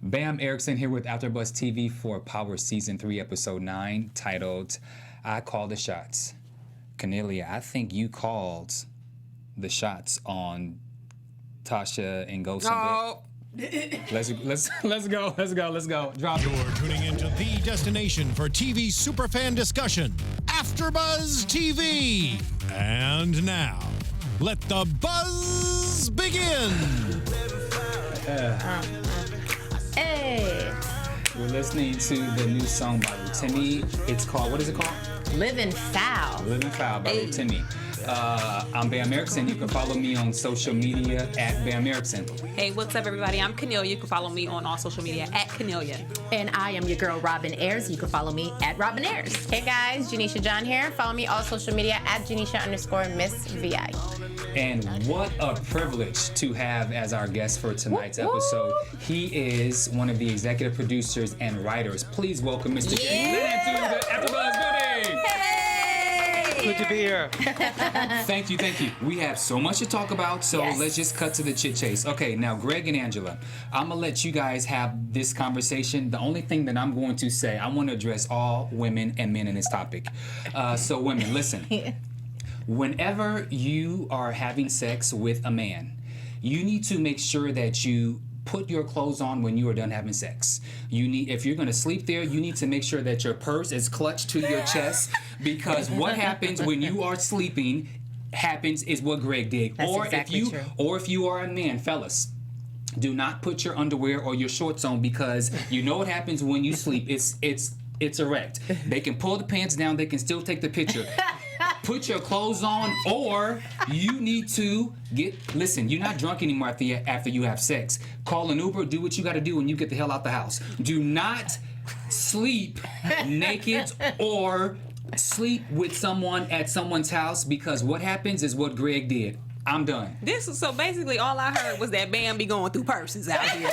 Bam Erickson here with AfterBuzz TV for Power Season 3, Episode 9, titled, I Call the Shots. Cornelia, I think you called the shots on Tasha and Ghost. Oh. Let's go. Drop it. You're tuning into the destination for TV superfan discussion, AfterBuzz TV. And now, let the buzz begin. Hey, We're listening to the new song by Rotimi. It's called, what is it called? Living Foul. Living Foul by Rotimi. I'm Bam Erickson. You can follow me on social media at Bam Erickson. Hey, what's up, everybody? I'm Cornelia. You can follow me on all social media at Cornelia. And I am your girl, Robin Ayers. You can follow me at Robin Ayers. Hey guys, Janisha John here. Follow me all social media at Janisha_Miss VI. And what a privilege to have as our guest for tonight's episode. He is one of the executive producers and writers. Please welcome Mr. Jay to the AfterBuzz building. Good to be here. Thank you. We have so much to talk about, so let's just cut to the chit chase. Okay, now Greg and Angela, I'm gonna let you guys have this conversation. The only thing that I'm going to say, I want to address all women and men in this topic. So women, listen. Whenever you are having sex with a man, you need to make sure that you put your clothes on when you are done having sex. If you're going to sleep there, you need to make sure that your purse is clutched to your chest, because what happens when you are sleeping is what Greg did. That's exactly true. Or if you are a man, fellas, do not put your underwear or your shorts on, because you know what happens when you sleep. It's erect. They can pull the pants down. They can still take the picture. Put your clothes on, or you need to listen, you're not drunk anymore after you have sex. Call an Uber, do what you got to do when you get the hell out the house. Do not sleep naked or sleep with someone at someone's house, because what happens is what Greg did. I'm done. So basically all I heard was that Bam be going through purses out here.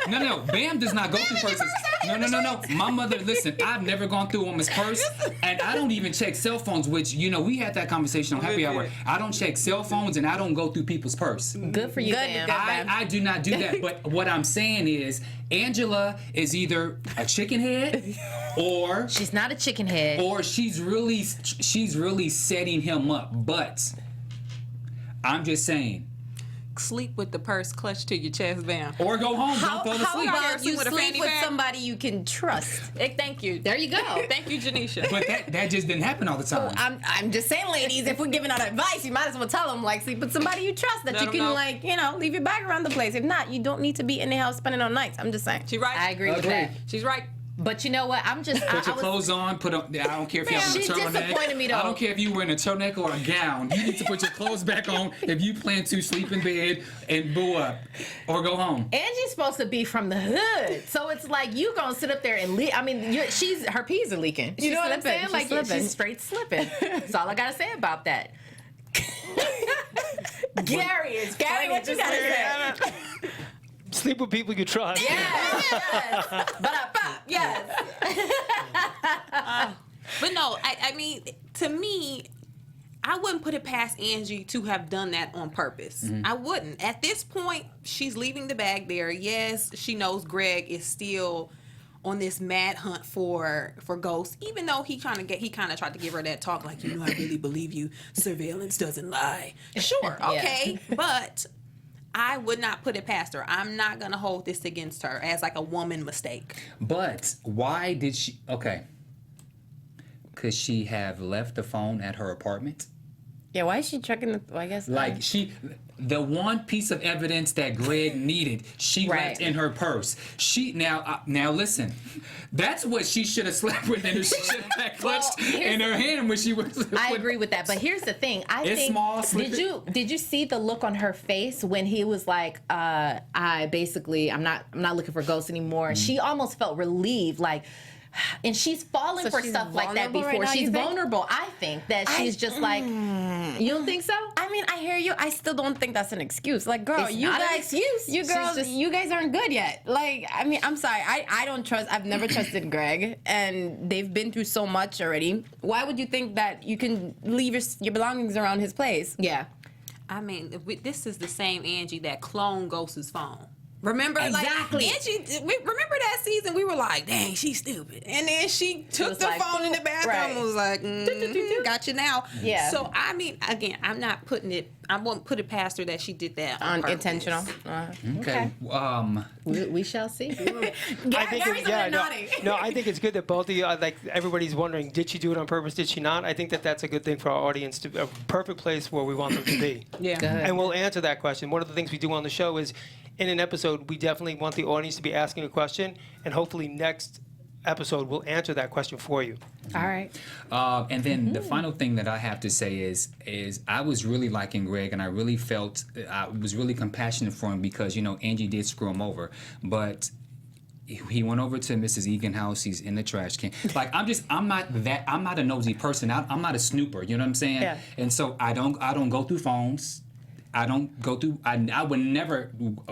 No. Bam does not go through purses. No. My mother, listen, I've never gone through a woman's purse, and I don't even check cell phones, which, we had that conversation on Happy Hour. I don't check cell phones, and I don't go through people's purse. Good for you, Bam. I do not do that, but what I'm saying is, Angela is either a chicken head, or She's not a chicken head. or she's really setting him up. But I'm just saying, Sleep with the purse clutched to your chest, Bam. or go home, don't fall How asleep. about you With a sleep fanny with pack? somebody you can trust? Thank you. There you go. Thank you, Janisha. But that just didn't happen all the time. I'm just saying, ladies, if we're giving out advice, you might as well tell them, sleep with somebody you trust, that Let you them can, know. leave your bag around the place. If not, you don't need to be in the house spending all nights. I'm just saying. She right? I agree with Agreed. that. She's right. But you know what? I'm just. Put your I was, clothes on. I don't care if you have a She turtleneck. disappointed me, though. I don't care if you were in a turtleneck or a gown. You need to put your clothes back on if you plan to sleep in bed and boo up or go home. Angie's supposed to be from the hood, so it's like you gonna sit up there and leak. I mean, her peas are leaking. You know what I'm saying? She's straight slipping. That's all I gotta say about that. Gary, what you gotta say? Sleep with people you trust. Yes. Yes. But no, I mean, to me, I wouldn't put it past Angie to have done that on purpose. I wouldn't. At this point, she's leaving the bag there. Yes, she knows Greg is still on this mad hunt for Ghost, even though he kind of tried to give her that talk like, I really believe you. Surveillance doesn't lie. Sure, okay, but I would not put it past her. I'm not gonna hold this against her as a woman mistake. But why did she? Okay. Could she have left the phone at her apartment? Yeah, why is she checking The one piece of evidence that Greg needed, she left in her purse. Now listen, that's what she should have slept with, and she should have had clutched in her hand when she was. I agree with that, but here's the thing. I It's think. small, Did you see the look on her face when he was like, I'm not looking for ghosts anymore. She almost felt relieved, and she's fallen for she's stuff like that vulnerable before. right now, She's you think? vulnerable. I think that she's just you don't think so? I mean, I hear you. I still don't think that's an excuse. Girl, It's you not an guys, excuse. you She's girls, just- you guys aren't good yet. I mean, I'm sorry. I don't trust. I've never trusted Greg, and they've been through so much already. Why would you think that you can leave your belongings around his place? Yeah. I mean, this is the same Angie that cloned Ghost's phone. Remember, Exactly. like Angie. Remember that season? We were like, "Dang, she's stupid," and then she took the like, phone in the bathroom right. and was like, "Got you now." Yeah. So I mean, again, I'm not putting it. I won't put it past her that she did that on purpose. Unintentional. Okay. We shall see. I think I think it's good that both of you, like everybody's wondering, did she do it on purpose? Did she not? I think that that's a good thing for our audience, to a perfect place where we want them to be. Yeah. Good. And we'll answer that question. One of the things we do on the show is, in an episode, we definitely want the audience to be asking a question, and hopefully next episode we'll answer that question for you. All right. And then the final thing that I have to say is I was really liking Greg, and I really felt I was really compassionate for him because Angie did screw him over, but he went over to Mrs. Egan house. He's in the trash can. Like I'm not a nosy person. I'm not a snooper. You know what I'm saying? Yeah. And so I don't go through phones. I don't go through. I would never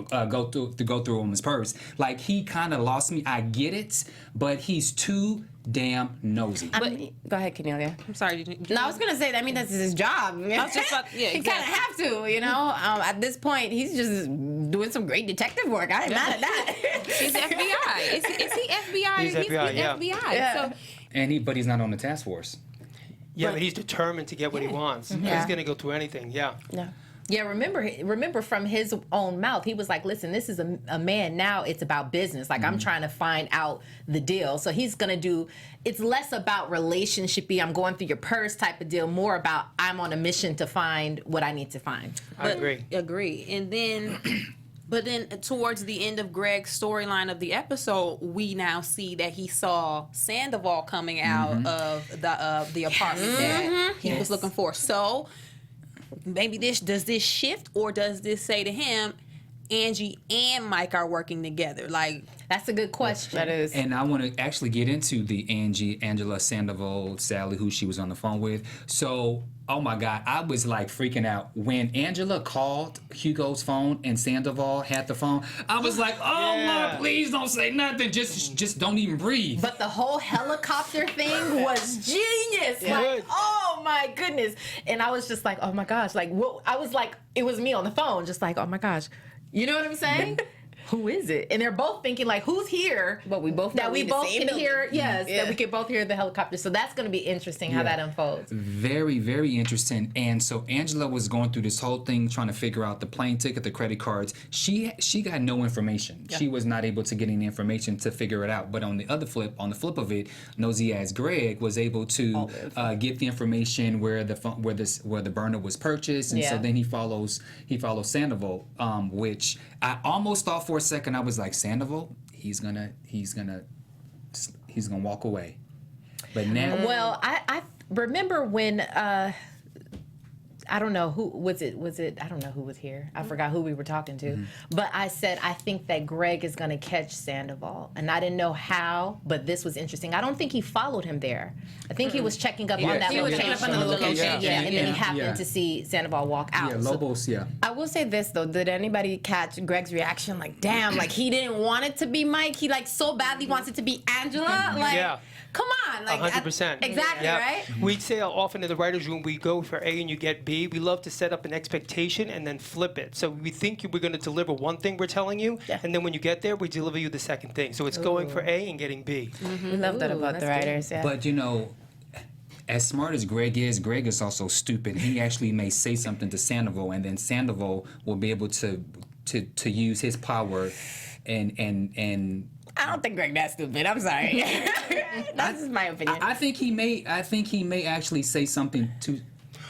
go through a woman's purse. Like he kind of lost me. I get it, but he's too damn nosy. Go ahead, Cornelia. I'm sorry. No, I was gonna say. I mean, that's his job. I was just about, yeah, He kind of have to, At this point, he's just doing some great detective work. I ain't mad at that. He's FBI. Is he FBI? He's FBI, yeah. FBI. Yeah. So But he's not on the task force. Yeah, but he's determined to get what he wants. Yeah. He's going to go through anything, yeah. Yeah. Yeah, remember from his own mouth, he was like, listen, this is a man now, it's about business. Like, I'm trying to find out the deal. So he's going to it's less about relationship-y, I'm going through your purse type of deal, more about I'm on a mission to find what I need to find. I agree. Agree. And then, but then towards the end of Greg's storyline of the episode, we now see that he saw Sandoval coming out of the apartment that he was looking for. So maybe does this shift, or does this say to him, Angie and Mike are working together? Like, That's a good question. That is. And I want to actually get into the Angela Sandoval, Sally, who she was on the phone with. So, oh my God, I was like freaking out. When Angela called Hugo's phone and Sandoval had the phone, I was like, oh Yeah. Lord, please don't say nothing. Just don't even breathe. But the whole helicopter thing was genius. Yeah. Like, Good. oh my goodness. And I was just like, oh my gosh. Like, I was like, it was me on the phone, just like, oh my gosh. You know what I'm saying? Who is it? And they're both thinking like, who's here? But we both know that we we the both same can building. hear. Yes, Yeah. that we can both hear the helicopter. So that's going to be interesting how Yeah. that unfolds. Very, very interesting. And so Angela was going through this whole thing trying to figure out the plane ticket, the credit cards. She got no information. She was not able to get any information to figure it out. But on the flip of it, nosy ass Greg was able to get the information where the burner was purchased, and so Yeah. then he follows Sandoval, which I almost thought for a second. I was like, Sandoval, he's gonna walk away. But now, Well, I remember when I don't know who was it. I don't know who was here. I forgot who we were talking to. But I said I think that Greg is going to catch Sandoval, and I didn't know how. But this was interesting. I don't think he followed him there. I think he was checking up on that He was location. checking up on the location. Yeah, and then he happened Yeah. to see Sandoval walk out. yeah, So Lobos, yeah. I will say this though: did anybody catch Greg's reaction? Like, damn, like he didn't want it to be Mike. He like so badly wants it to be Angela. Like, Yeah. come on, like 100%. exactly, Yeah. right? We say often in the writer's room, we go for A and you get B. We love to set up an expectation and then flip it. So we think we're going to deliver one thing we're telling you, and then when you get there, we deliver you the second thing. So it's going for A and getting B. We love that about the writers. Yeah. But as smart as Greg is also stupid. He actually may say something to Sandoval, and then Sandoval will be able to use his power and I don't think Greg that stupid. I'm sorry. That's just my opinion. I think he may actually say something to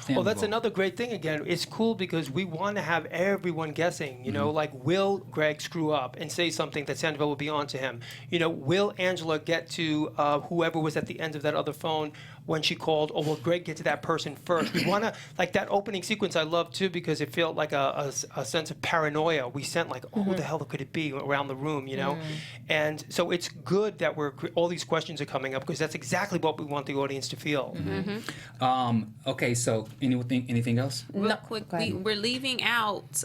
Sandoval. Well, that's another great thing again. It's cool because we want to have everyone guessing, like, will Greg screw up and say something that Sandoval will be on to him? Will Angela get to whoever was at the end of that other phone when she called, or will Greg get to that person first? We want to, like that opening sequence I love too because it felt like a sense of paranoia. We sent like, who the hell could it be around the room, And so it's good that all these questions are coming up because that's exactly what we want the audience to feel. Okay, so anything else? real quick, we're leaving out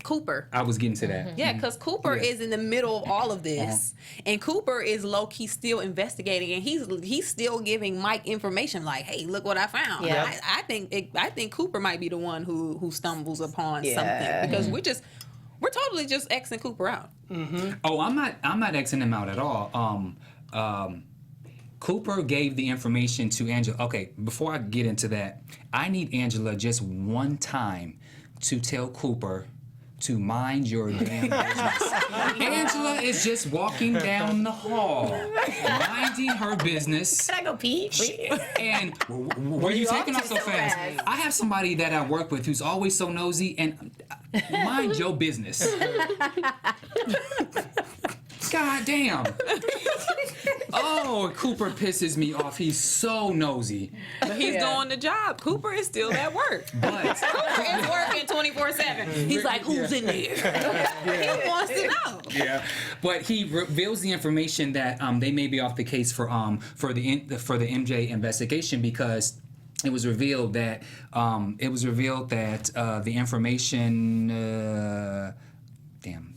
Cooper. I was getting to that. Yeah, because Cooper is in the middle of all of this, and Cooper is low key still investigating, and he's still giving Mike information like, "Hey, look what I found." Yeah. I think Cooper might be the one who stumbles upon something because we're totally just Xing Cooper out. Oh, I'm not Xing him out at all. Cooper gave the information to Angela. Okay, before I get into that, I need Angela just one time to tell Cooper to mind your damn business. Angela is just walking down the hall, minding her business. Can I go pee? And where you taking off so fast? I have somebody that I work with who's always so nosy, and mind your business. God damn. Oh, Cooper pisses me off. He's so nosy. But he's doing the job. Cooper is still at work. But Cooper is working 24/7. He's like, who's in there? He wants to know. yeah, but he reveals the information that they may be off the case for the MJ investigation because it was revealed that the information damn.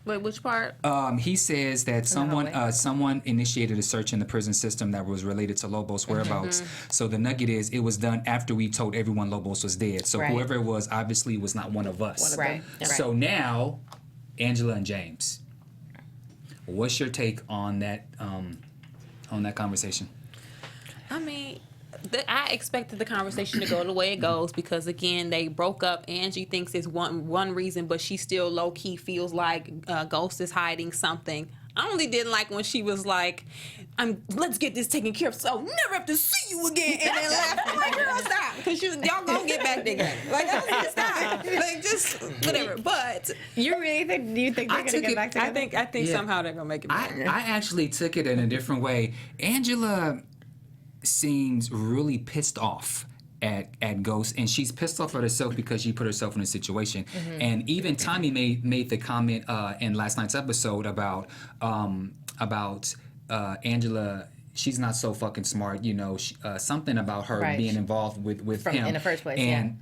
Wait, which part? He says that someone initiated a search in the prison system that was related to Lobos' whereabouts. So the nugget is it was done after we told everyone Lobos was dead. So whoever it was obviously was not one of us. Right. So now, Angela and James, what's your take on that conversation? I mean, I expected the conversation to go the way it goes because again they broke up. Angie thinks it's one reason, but she still low key feels like Ghost is hiding something. I only didn't like when she was like, let's get this taken care of so I'll never have to see you again, and then laugh. I'm like, girl, stop, because y'all gonna get back together. Like, stop, like just whatever. But You really think? Do you think they're gonna get back together? I think somehow they're gonna make it back. I actually took it in a different way. Angela seems really pissed off at Ghost, and she's pissed off at herself because she put herself in a situation. And even Tommy made the comment in last night's episode about Angela. She's not so fucking smart, something about her being involved with him in the first place. And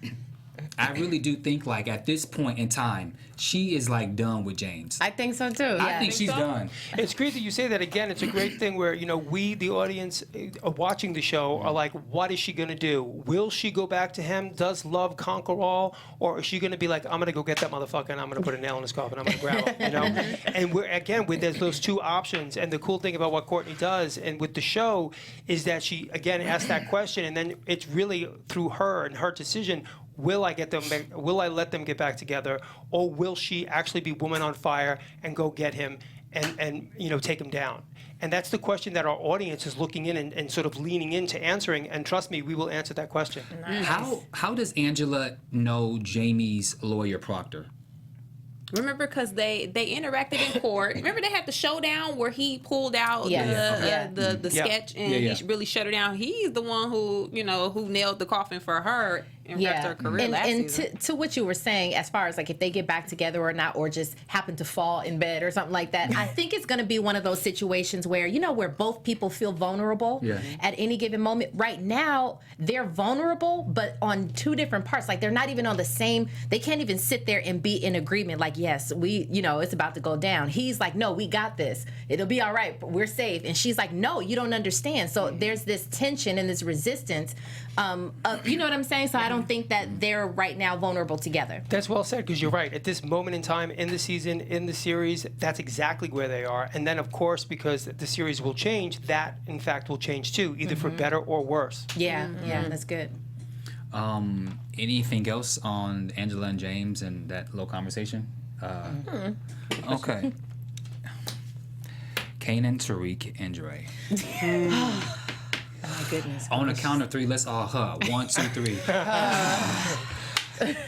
I really do think like at this point in time, she is like done with James. I think so too. I think she's done. It's great that you say that again. It's a great thing where, we, the audience watching the show, are like, what is she going to do? Will she go back to him? Does love conquer all? Or is she going to be like, I'm going to go get that motherfucker and I'm going to put a nail in his coffin, I'm going to grab him, And there's those two options. And the cool thing about what Courtney does and with the show is that she, again, asks that question, and then it's really through her and her decision. Will I let them get back together, or will she actually be woman on fire and go get him and take him down? And that's the question that our audience is looking in and sort of leaning into answering. And trust me, we will answer that question. Nice. How does Angela know Jamie's lawyer Proctor? Remember, because they interacted in court. Remember they had the showdown where he pulled out the sketch and he really shut her down. He's the one who nailed the coffin for her and wrapped her career last season. And to what you were saying, as far as like if they get back together or not, or just happen to fall in bed or something like that, I think it's going to be one of those situations where where both people feel vulnerable at any given moment. Right now, they're vulnerable, but on two different parts. Like they're not even on the same. They can't even sit there and be in agreement. Like, yes, we, it's about to go down. He's like, no, we got this. It'll be all right. We're safe. And she's like, no, you don't understand. So there's this tension and this resistance. You know what I'm saying? So I don't think that they're right now vulnerable together. That's well said, because you're right. At this moment in time in the season, in the series, that's exactly where they are. And then, of course, because the series will change, that, in fact, will change too, either for better or worse. Yeah, that's good. Anything else on Angela and James and that little conversation? Okay. Kanan, Tariq, and Dre. Oh my goodness. On a count of three, let's all 1, 2, 3.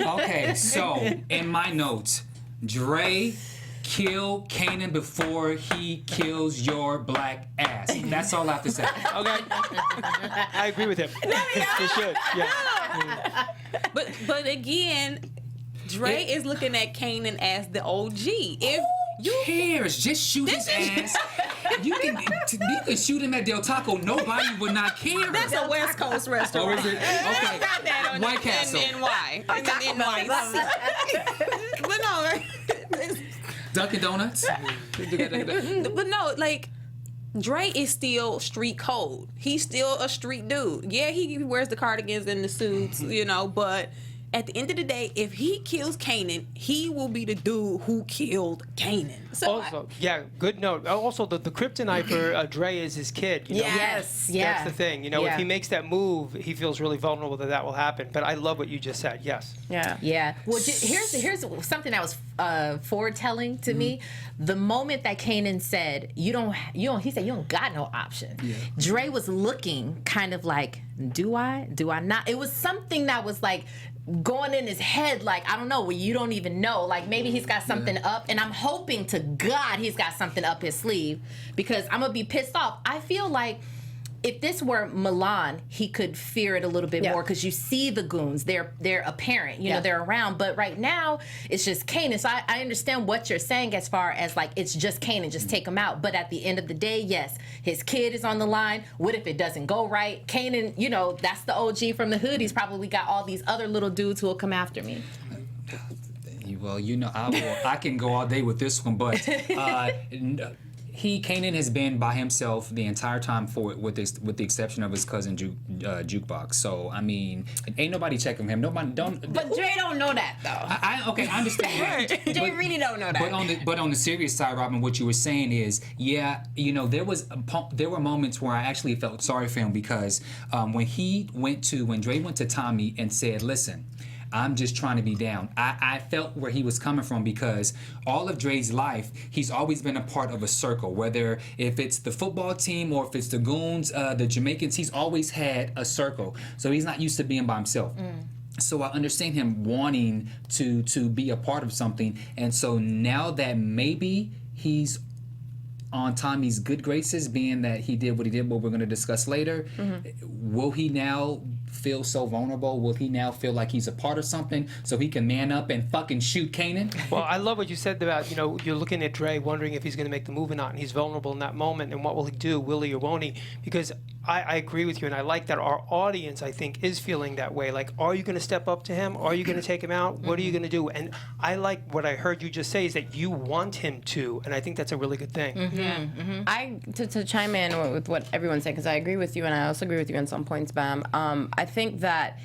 Okay, so in my notes, Dre, kill Kanan before he kills your black ass. That's all I have to say. Okay. I agree with him. You should. Yeah. But again, Dre is looking at Kanan as the OG. If you cares, just shoot his ass. You can shoot him at Del Taco. Nobody would not care. That's a West Coast restaurant. Oh, is it? Okay. Got that on White Castle. In NY. In NY. But no. Dunkin' Donuts. But no, like, Dre is still street code. He's still a street dude. Yeah, he wears the cardigans and the suits, you know, but at the end of the day, if he kills Kanan, he will be the dude who killed Kanan. So Also, good note. Also, the kryptonite for Dre is his kid. You know? Yes, yeah. That's the thing. You know, if he makes that move, he feels really vulnerable that will happen. But I love what you just said. Yes. Yeah. Yeah. Well, here's something that was foretelling to me. The moment that Kanan said, he said, you don't got no option. Yeah. Dre was looking kind of like, do I? Do I not? It was something that was like going in his head, like, I don't know, well, you don't even know. Like, maybe he's got something up, and I'm hoping to God he's got something up his sleeve, because I'm going to be pissed off. I feel like if this were Milan, he could fear it a little bit more, because you see the goons. They're apparent. You know, they're around. But right now, it's just Kanan. So I understand what you're saying as far as, like, it's just Kanan. Just take him out. But at the end of the day, yes, his kid is on the line. What if it doesn't go right? Kanan, you know, that's the OG from the hood. He's probably got all these other little dudes who will come after me. Well, you know, I can go all day with this one, but Kanan has been by himself the entire time with the exception of his cousin Jukebox. So I mean, ain't nobody checking him. Nobody don't. But Dre don't know that though. I understand that. Dre really don't know that. But on the serious side, Robin, what you were saying is, yeah, you know, there were moments where I actually felt sorry for him, because when Dre went to Tommy and said, listen, I'm just trying to be down. I felt where he was coming from, because all of Dre's life, he's always been a part of a circle, whether if it's the football team or if it's the goons, the Jamaicans, he's always had a circle. So he's not used to being by himself. So I understand him wanting to be a part of something. And so now that maybe he's on Tommy's good graces, being that he did what he did, what we're going to discuss later, will he now feel so vulnerable? Will he now feel like he's a part of something so he can man up and fucking shoot Kanan? Well, I love what you said about, you know, you're looking at Dre wondering if he's going to make the move or not, and he's vulnerable in that moment, and what will he do, will he or won't he? Because I agree with you, and I like that our audience, I think, is feeling that way. Like, are you going to step up to him? Are you going to take him out? What are you going to do? And I like what I heard you just say, is that you want him to, and I think that's a really good thing. To chime in with what everyone's saying, because I agree with you, and I also agree with you on some points, Bam. I think that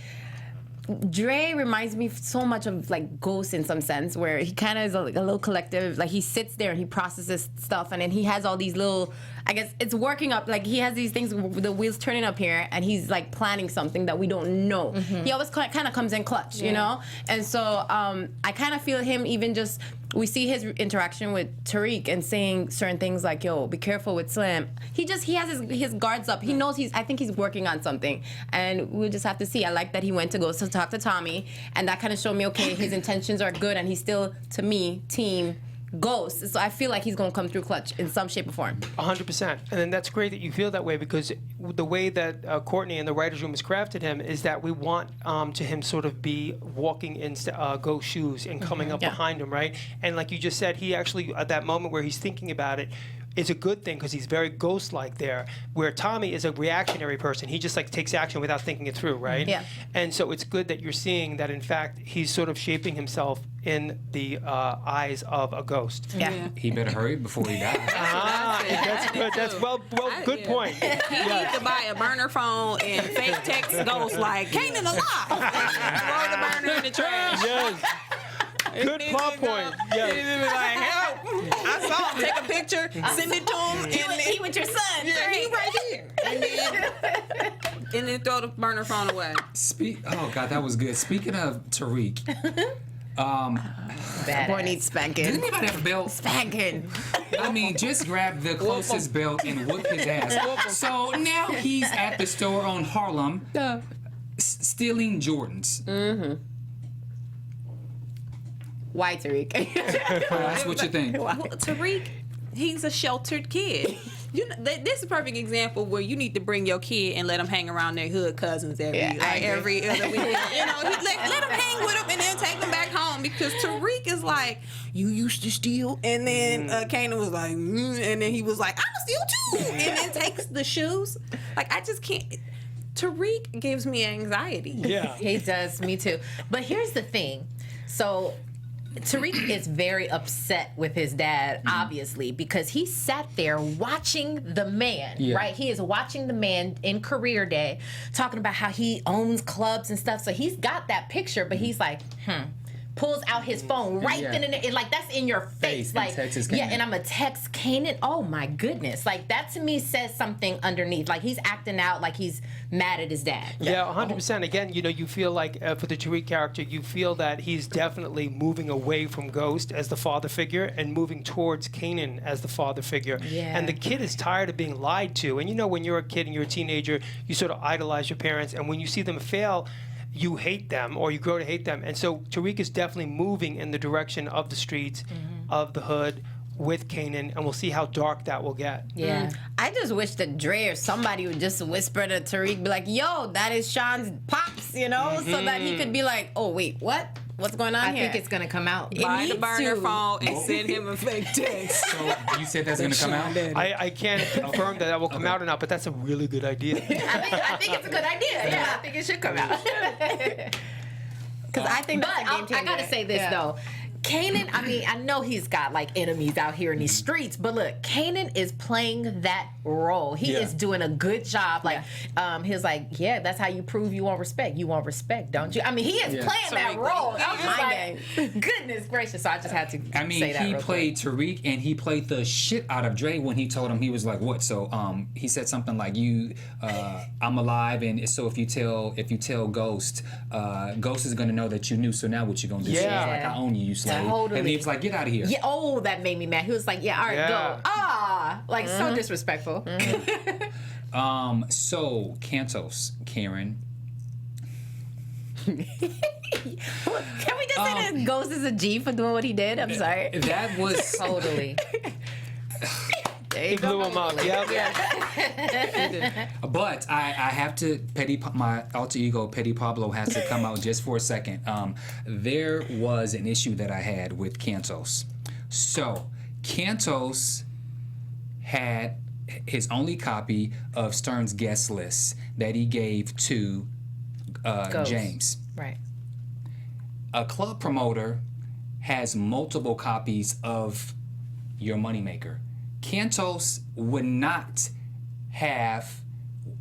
Dre reminds me so much of like Ghost in some sense, where he kind of is like a little collective. Like, he sits there and he processes stuff, and then he has all these little, I guess it's working up. Like, he has these things, the wheels turning up here, and he's like planning something that we don't know. He always kind of comes in clutch, you know. And so I kind of feel him even just. We see his interaction with Tariq and saying certain things like, yo, be careful with Slim. He has his guards up. He knows I think he's working on something. And we'll just have to see. I like that he went to go to talk to Tommy. And that kind of showed me, okay, his intentions are good. And he's still, to me, team Ghost. So I feel like he's going to come through clutch in some shape or form. 100%. And then that's great that you feel that way, because the way that Courtney and the writer's room has crafted him is that we want to him sort of be walking in Ghost's shoes and coming up behind him, right? And like you just said, he actually, at that moment where he's thinking about it, is a good thing, because he's very Ghost-like there, where Tommy is a reactionary person. He just like takes action without thinking it through, right? Yeah. And so it's good that you're seeing that, in fact, he's sort of shaping himself in the eyes of a ghost. Yeah. He better hurry before he dies. That's good. That's good point. He needs to buy a burner phone and fake text Ghost like, Kanan alive! Throw the burner in the trash. Yes. Good plot point. Yes. Like, help! I saw him. Take a picture, send it to him, and he with your son. Yeah, he right here. And then throw the burner phone away. Oh God, that was good. Speaking of Tariq, boy needs spanking. Does anybody have a belt? Spanking. I mean, just grab the closest belt and whoop his ass. So now he's at the store on Harlem, stealing Jordans. Why, Tariq? That's what you think. Well, Tariq, he's a sheltered kid. You know, this is a perfect example where you need to bring your kid and let them hang around their hood cousins every other weekend. You know, let them hang with them and then take them back home, because Tariq is like, you used to steal, and then Kanan was like, and then he was like, I'ma steal too, and then takes the shoes. Like, I just can't. Tariq gives me anxiety. Yeah. He does, me too. But here's the thing. So Tariq is very upset with his dad, obviously, because he sat there watching the man, right? He is watching the man in career day, talking about how he owns clubs and stuff. So he's got that picture, but he's like, pulls out his phone right then and there, and like, that's in your face. Like, and I'm a text Kanan. Oh my goodness. Like, that to me says something underneath. Like, he's acting out like he's mad at his dad. Yeah, 100%. Again, you know, you feel like for the Tariq character, you feel that he's definitely moving away from Ghost as the father figure and moving towards Kanan as the father figure. Yeah. And the kid is tired of being lied to. And you know, when you're a kid and you're a teenager, you sort of idolize your parents, and when you see them fail, you hate them, or you grow to hate them. And so Tariq is definitely moving in the direction of the streets, of the hood, with Kanan, and we'll see how dark that will get. Yeah. I just wish that Dre or somebody would just whisper to Tariq, be like, yo, that is Sean's pops, you know? So that he could be like, oh, wait, what? What's going on I here? think it's going to come out. Buy the needs burner to. phone and send him a fake text. So you said that's gonna come out? I can't confirm that will come out or not, but that's a really good idea. I think it's a good idea. Yeah, I think it should come out. Because I think But that's a game I changer. gotta say this though. Kanan, I mean, I know he's got like enemies out here in these streets, but look, Kanan is playing that role. He is doing a good job. Like, he's like, yeah, that's how you prove you want respect. You want respect, don't you? I mean, he is playing that role. I was just like, goodness gracious. So I just had to I mean, say that he real played quick. Tariq, and he played the shit out of Dre when he told him, he was like, "What?" So, he said something like, I'm alive, and so if you tell Ghost, Ghost is gonna know that you knew. So now what you gonna do? Yeah. So it's like, I own you, you slave. Totally. And he was like, "Get out of here." Yeah, oh, that made me mad. He was like, yeah, all right, go. Like so disrespectful. So Cantos, Karen. Can we just say that Ghost is a G for doing what he did? I'm sorry. That was Totally. He blew him up. Yeah. But I have to, my alter ego, Petty Pablo, has to come out just for a second. There was an issue that I had with Cantos. So, Cantos had his only copy of Stern's guest list that he gave to Ghost. James. Right. A club promoter has multiple copies of your moneymaker. Cantos would not have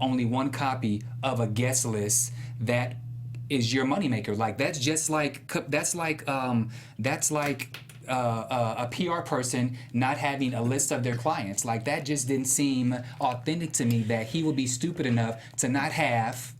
only one copy of a guest list that is your moneymaker. Like, that's just like a PR person not having a list of their clients. Like, that just didn't seem authentic to me, that he would be stupid enough to not have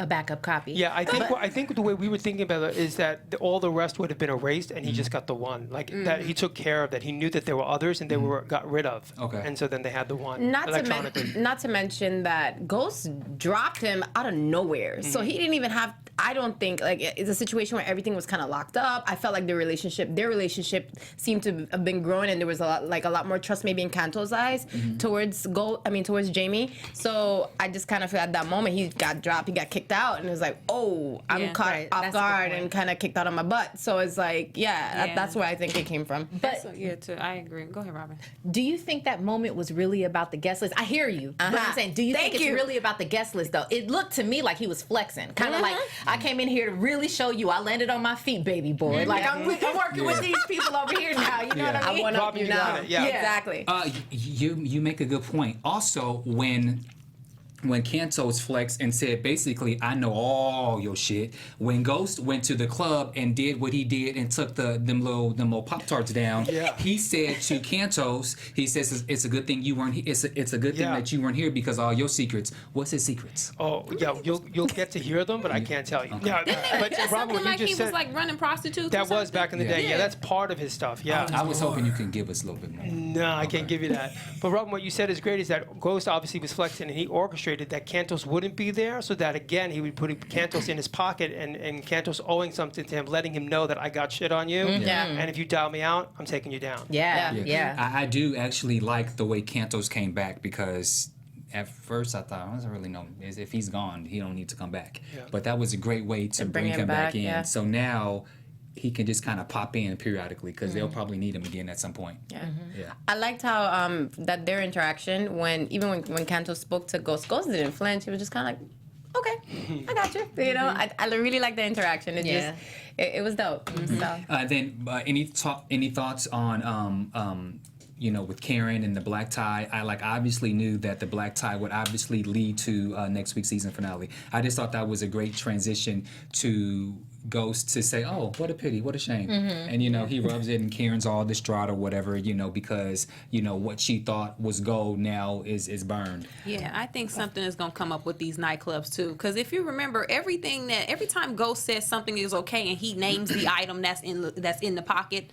A backup copy. Yeah, I think the way we were thinking about it is that all the rest would have been erased, and he just got the one. Like that, he took care of that. He knew that there were others, and they were got rid of. Okay. And so then they had the one Not electronically. to mention that Ghost dropped him out of nowhere. So he didn't even have. I don't think like it's a situation where everything was kind of locked up. I felt like their relationship seemed to have been growing, and there was a lot more trust maybe in Canto's eyes towards Jamie. So I just kind of feel at that moment he got dropped, he got kicked out, and it was like, oh, I'm caught right. off That's a good guard point. and kind of kicked out of my butt. So it's like, that's where I think it came from. But I agree. Go ahead, Robin. do you think that moment was really about the guest list? I hear you. But I'm saying, do you think it's really about the guest list, though? It looked to me like he was flexing. Kind of like, I came in here to really show you I landed on my feet, baby boy. Like, I'm working with these people over here now. You know what I mean? I one up Robin, you you got now. it, yeah. Exactly. You make a good point. Also, when Cantos flexed and said, basically, I know all your shit. When Ghost went to the club and did what he did and took them little Pop-Tarts down, he said to Cantos, he says, it's a good thing you weren't. It's a good thing that you weren't here because all your secrets. What's his secrets? Oh yeah, you'll get to hear them, but I can't tell you. Yeah, but That's Robin, something what you like just he said, was like running prostitutes. or that was something? back in the day. Yeah, that's part of his stuff. Yeah. I was hoping you can give us a little bit more. No, I can't give you that. But Robin, what you said is great. Is that Ghost obviously was flexing and he orchestrated orchestrated that Cantos wouldn't be there, so that again he would put Cantos in his pocket, and Cantos owing something to him, letting him know that I got shit on you, Yeah. and if you dial me out, I'm taking you down. Yeah. I do actually like the way Cantos came back, because at first I thought, I don't really know, if he's gone, he don't need to come back. Yeah. But that was a great way to bring him back in. yeah. So now he can just kind of pop in periodically, because they'll probably need him again at some point. Yeah. Yeah. I liked how that their interaction when Kanto spoke to Ghost didn't flinch. He was just kind of like, okay, I got you. You know, I really like the interaction. It Yeah. just it was dope. So. Then any thoughts on with Karen and the black tie? I obviously knew that the black tie would obviously lead to next week's season finale. I just thought that was a great transition to Ghost to say, oh, what a pity, what a shame. And he rubs it, and Karen's all distraught or whatever, because what she thought was gold now is burned. Yeah, I think something is gonna come up with these nightclubs too. Because if you remember, every time Ghost says something is okay and he names the item that's in the pocket,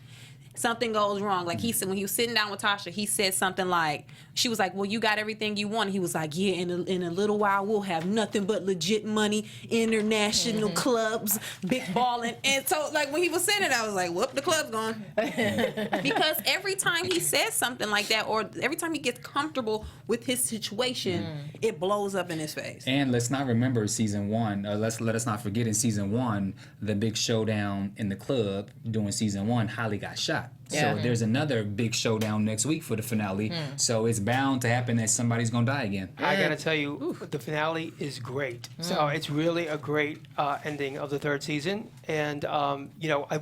something goes wrong. Like he said when he was sitting down with Tasha, he said something like, she was like, well, you got everything you want. He was like, yeah, in a little while we'll have nothing but legit money, international clubs, big balling. And so like when he was saying it, I was like, whoop, the club's gone. Because every time he says something like that, or every time he gets comfortable with his situation, it blows up in his face. And let's not remember season one. Let us not forget in season one, the big showdown in the club during season one, Holly got shot. Yeah. So there's another big showdown next week for the finale. So it's bound to happen that somebody's gonna die again. I gotta tell you, the finale is great. So it's really a great ending of the third season. And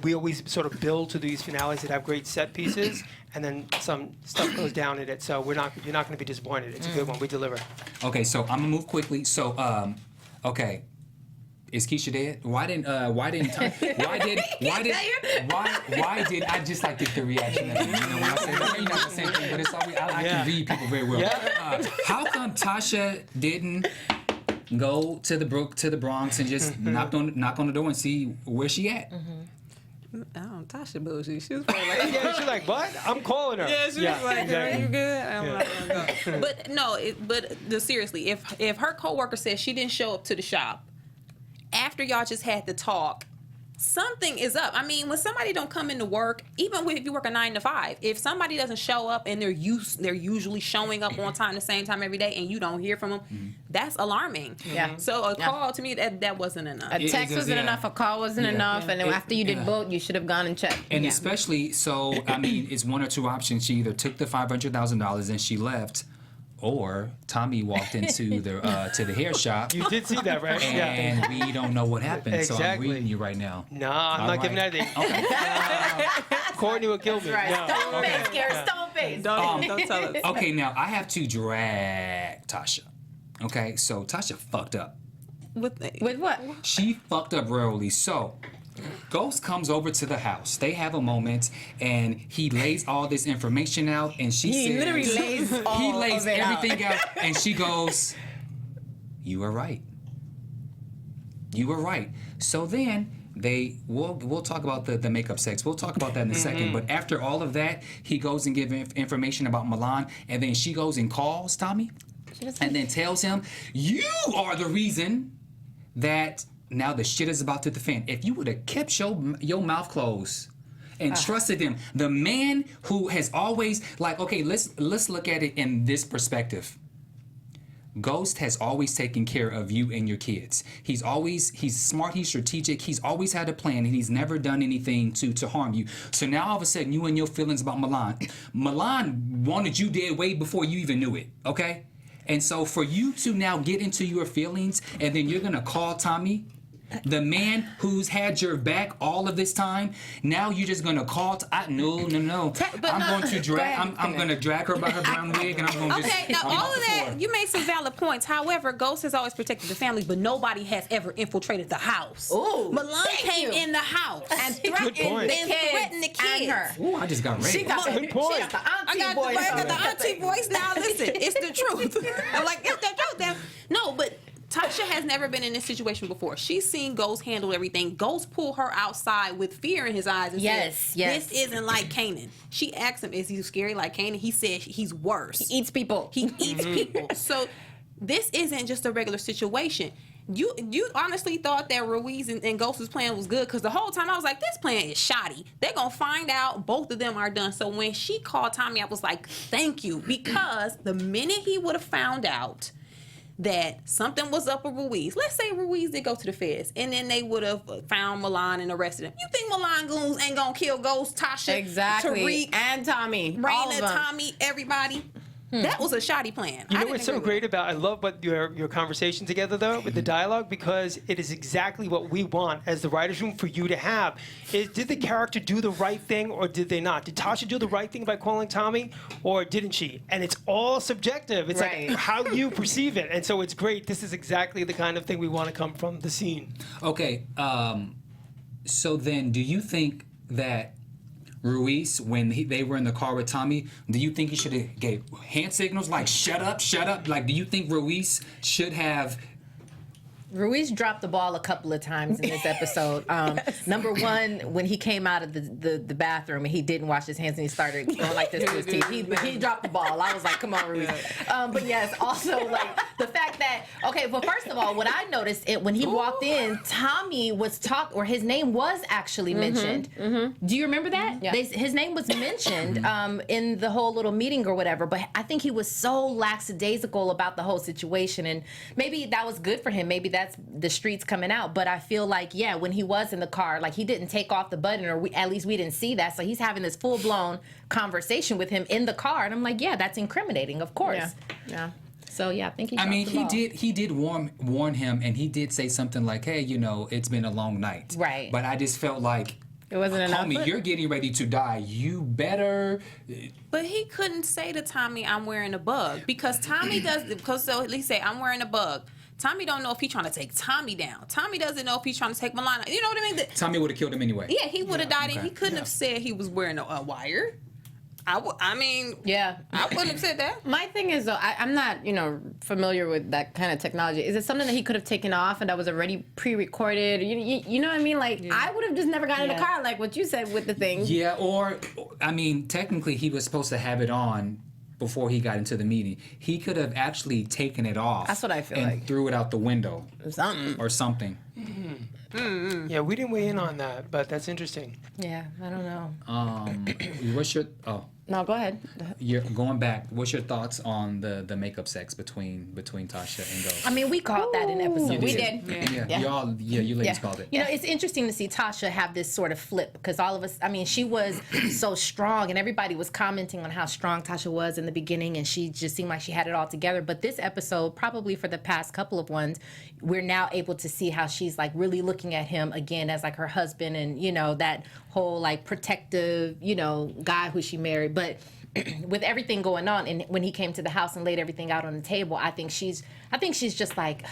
we always sort of build to these finales that have great set pieces, and then some stuff goes down in it. So you're not going to be disappointed. It's a good one. We deliver. Okay, so I'm gonna move quickly. So okay. Is Keisha dead? Why did I just like get the reaction? When I say that, you're not the same thing, but it's always, I can read people very well. Yeah. How come Tasha didn't go to the Bronx and just knock on the door and see where she at? Oh, Tasha bullshit. She was probably like, Yeah, she's like, what? I'm calling her. yeah, she was like, girl, exactly. you good? I'm not gonna go. But no, seriously, if her coworker says she didn't show up to the shop after y'all just had the talk, something is up. I mean, when somebody don't come into work, even if you work a 9 to 5, if somebody doesn't show up and they're usually showing up on time, the same time every day, and you don't hear from them, that's alarming. Yeah. So a call to me that wasn't enough. A text is, wasn't yeah. enough, a call wasn't Yeah. enough, and then It- after you did yeah. both, you should have gone and checked. And especially, so, I mean, it's one or two options. She either took the $500,000 and she left, or Tommy walked into the hair shop, You did see that, right? Yeah. and we don't know what happened. So I'm Exactly. reading you right now. No, I'm All not giving right. anything. Okay. Courtney will kill me. Right. No. Stone face, Karen, stone face. Don't tell us. Okay, now I have to drag Tasha. Okay, so Tasha fucked up. With what? She fucked up royally. So Ghost comes over to the house. They have a moment, and he lays all this information out, and she He says, literally lays all he lays of it everything out. out, and she goes, "You were right. You were right." So then we'll talk about the makeup sex. We'll talk about that in a second. But after all of that, he goes and gives information about Milan, and then she goes and calls Tommy, and then tells him, "You are the reason that now the shit is about to the fan. If you would have kept your mouth closed and trusted him, the man who has always okay, let's look at it in this perspective. Ghost has always taken care of you and your kids. He's smart, he's strategic, he's always had a plan, and he's never done anything to harm you. So now all of a sudden, you and your feelings about Milan wanted you dead way before you even knew it, okay? And so for you to now get into your feelings, and then you're gonna call Tommy, the man who's had your back all of this time, now you're just gonna call. No. I'm going to drag. I'm gonna drag her by her brown wig, and I'm gonna just. Okay, now I'm all off of the that, floor. you made some valid points. However, Ghost has always protected the family, but nobody has ever infiltrated the house. Ooh, Milan thank came you. in the house and Good point. threatened the kids. And her. Ooh, I just got ready. She got the Good point. auntie I got voice. the auntie voice now. Listen, it's the truth. I'm like, it's the truth. No, but Tasha has never been in this situation before. She's seen Ghost handle everything. Ghost pull her outside with fear in his eyes and Yes, said, yes. this isn't like Kanan. She asked him, is he scary like Kanan? He said he's worse. He eats people. He eats people. So this isn't just a regular situation. You honestly thought that Ruiz and Ghost's plan was good, because the whole time I was like, this plan is shoddy. They're gonna find out both of them are done. So when she called Tommy, I was like, thank you, because the minute he would have found out that something was up with Ruiz, let's say Ruiz did go to the feds, and then they would have found Milan and arrested him. You think Milan goons ain't gonna kill Ghost, Tasha, Exactly. Tariq, And Tommy. All of Raina, them. Tommy, everybody? That was a shoddy plan. You I know didn't what's so agree with great about? I love what your conversation together though with the dialogue, because it is exactly what we want as the writers' room for you to have. Is did the character do the right thing or did they not? Did Tasha do the right thing by calling Tommy or didn't she? And it's all subjective. It's Right. like how you perceive it, and so it's great. This is exactly the kind of thing we want to come from the scene. Okay, so then do you think that Ruiz, when they were in the car with Tommy, do you think he should have gave hand signals like shut up, shut up? Like, do you think Ruiz should have? Ruiz dropped the ball a couple of times in this episode. Number one, when he came out of the bathroom and he didn't wash his hands and he started going like this to his teeth, he dropped the ball. I was like, come on, Ruiz. But yes, also like the fact that, okay, well, first of all, what I noticed when he walked in, Tommy was or his name was actually mentioned. Do you remember that? Yeah. His name was mentioned in the whole little meeting or whatever, but I think he was so lackadaisical about the whole situation, and maybe that was good for him. Maybe that's the streets coming out, but I feel like, yeah, when he was in the car, like he didn't take off the button, or at least we didn't see that. So he's having this full-blown conversation with him in the car, and I'm like, yeah, that's incriminating, of course. Yeah. So yeah, I think he. I mean, dropped the ball. he did warn him, and he did say something like, "Hey, it's been a long night." Right. But I just felt like, It wasn't enough. homie, you're getting ready to die. You better. But he couldn't say to Tommy, I'm wearing a bug, because Tommy does, because so at least say, I'm wearing a bug. Tommy don't know if he's trying to take Tommy down. Tommy doesn't know if he's trying to take Milana. You know what I mean? Tommy would have killed him anyway. Yeah, he would have died, okay. and he couldn't have said he was wearing a wire. I mean, Yeah. I wouldn't have said that. My thing is though, I'm not, familiar with that kind of technology. Is it something that he could have taken off and that was already pre-recorded? You know what I mean? Like, I would have just never gotten in the car, like what you said with the thing. Yeah, or I mean, technically, he was supposed to have it on before he got into the meeting. He could have actually taken it off. That's what I feel and like. threw it out the window Something. or something. Yeah, we didn't weigh in on that, but that's interesting. Yeah, I don't know. What's your No, go ahead. you're going back? What's your thoughts on the makeup sex between Tasha and Ghost? I mean, we called that in episode. We two. did. Yeah, you ladies Yeah. called it. You know, it's interesting to see Tasha have this sort of flip, because all of us, I mean, she was so strong, and everybody was commenting on how strong Tasha was in the beginning, and she just seemed like she had it all together. But this episode, probably for the past couple of ones, we're now able to see how she's like really looking at him again as like her husband, and, that whole like protective, guy who she married. But with everything going on, and when he came to the house and laid everything out on the table, I think she's just like,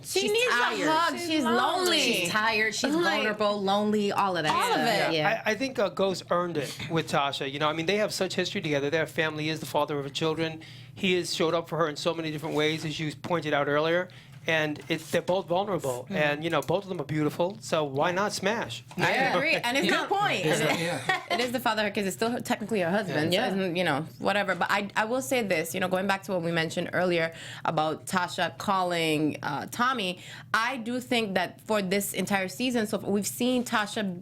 She she's needs tired. a hug. She's lonely. She's tired. She's Like, vulnerable, lonely, all of that. all of stuff. it. Yeah. I think Ghost earned it with Tasha. I mean, they have such history together. Their family is the father of her children. He has showed up for her in so many different ways, as you pointed out earlier. And they're both vulnerable, and both of them are beautiful. So why not smash? I agree, and it's good point. Yeah. It is the father of her kids. It's still technically her husband. Yeah. So, whatever. But I will say this, going back to what we mentioned earlier about Tasha calling Tommy, I do think that for this entire season, so we've seen Tasha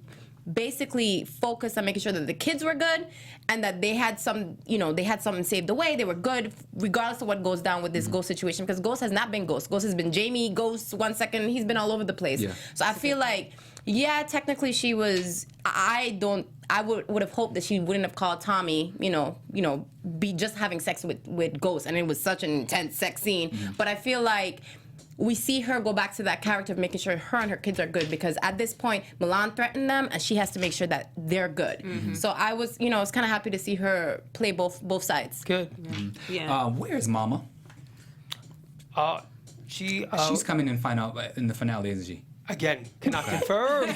basically focus on making sure that the kids were good and that they had some, they had something saved away. They were good, regardless of what goes down with this Ghost situation, because Ghost has not been Ghost. Ghost has been Jamie, Ghost 1 second. He's been all over the place. Yeah. So I feel like, yeah, technically she was, I would have hoped that she wouldn't have called Tommy, be just having sex with Ghost. And it was such an intense sex scene. But I feel like we see her go back to that character of making sure her and her kids are good, because at this point Milan threatened them and she has to make sure that they're good. So I was kind of happy to see her play both sides. Good. Yeah. Where's Mama? She's coming in in the finale, isn't she? Again, cannot confirm.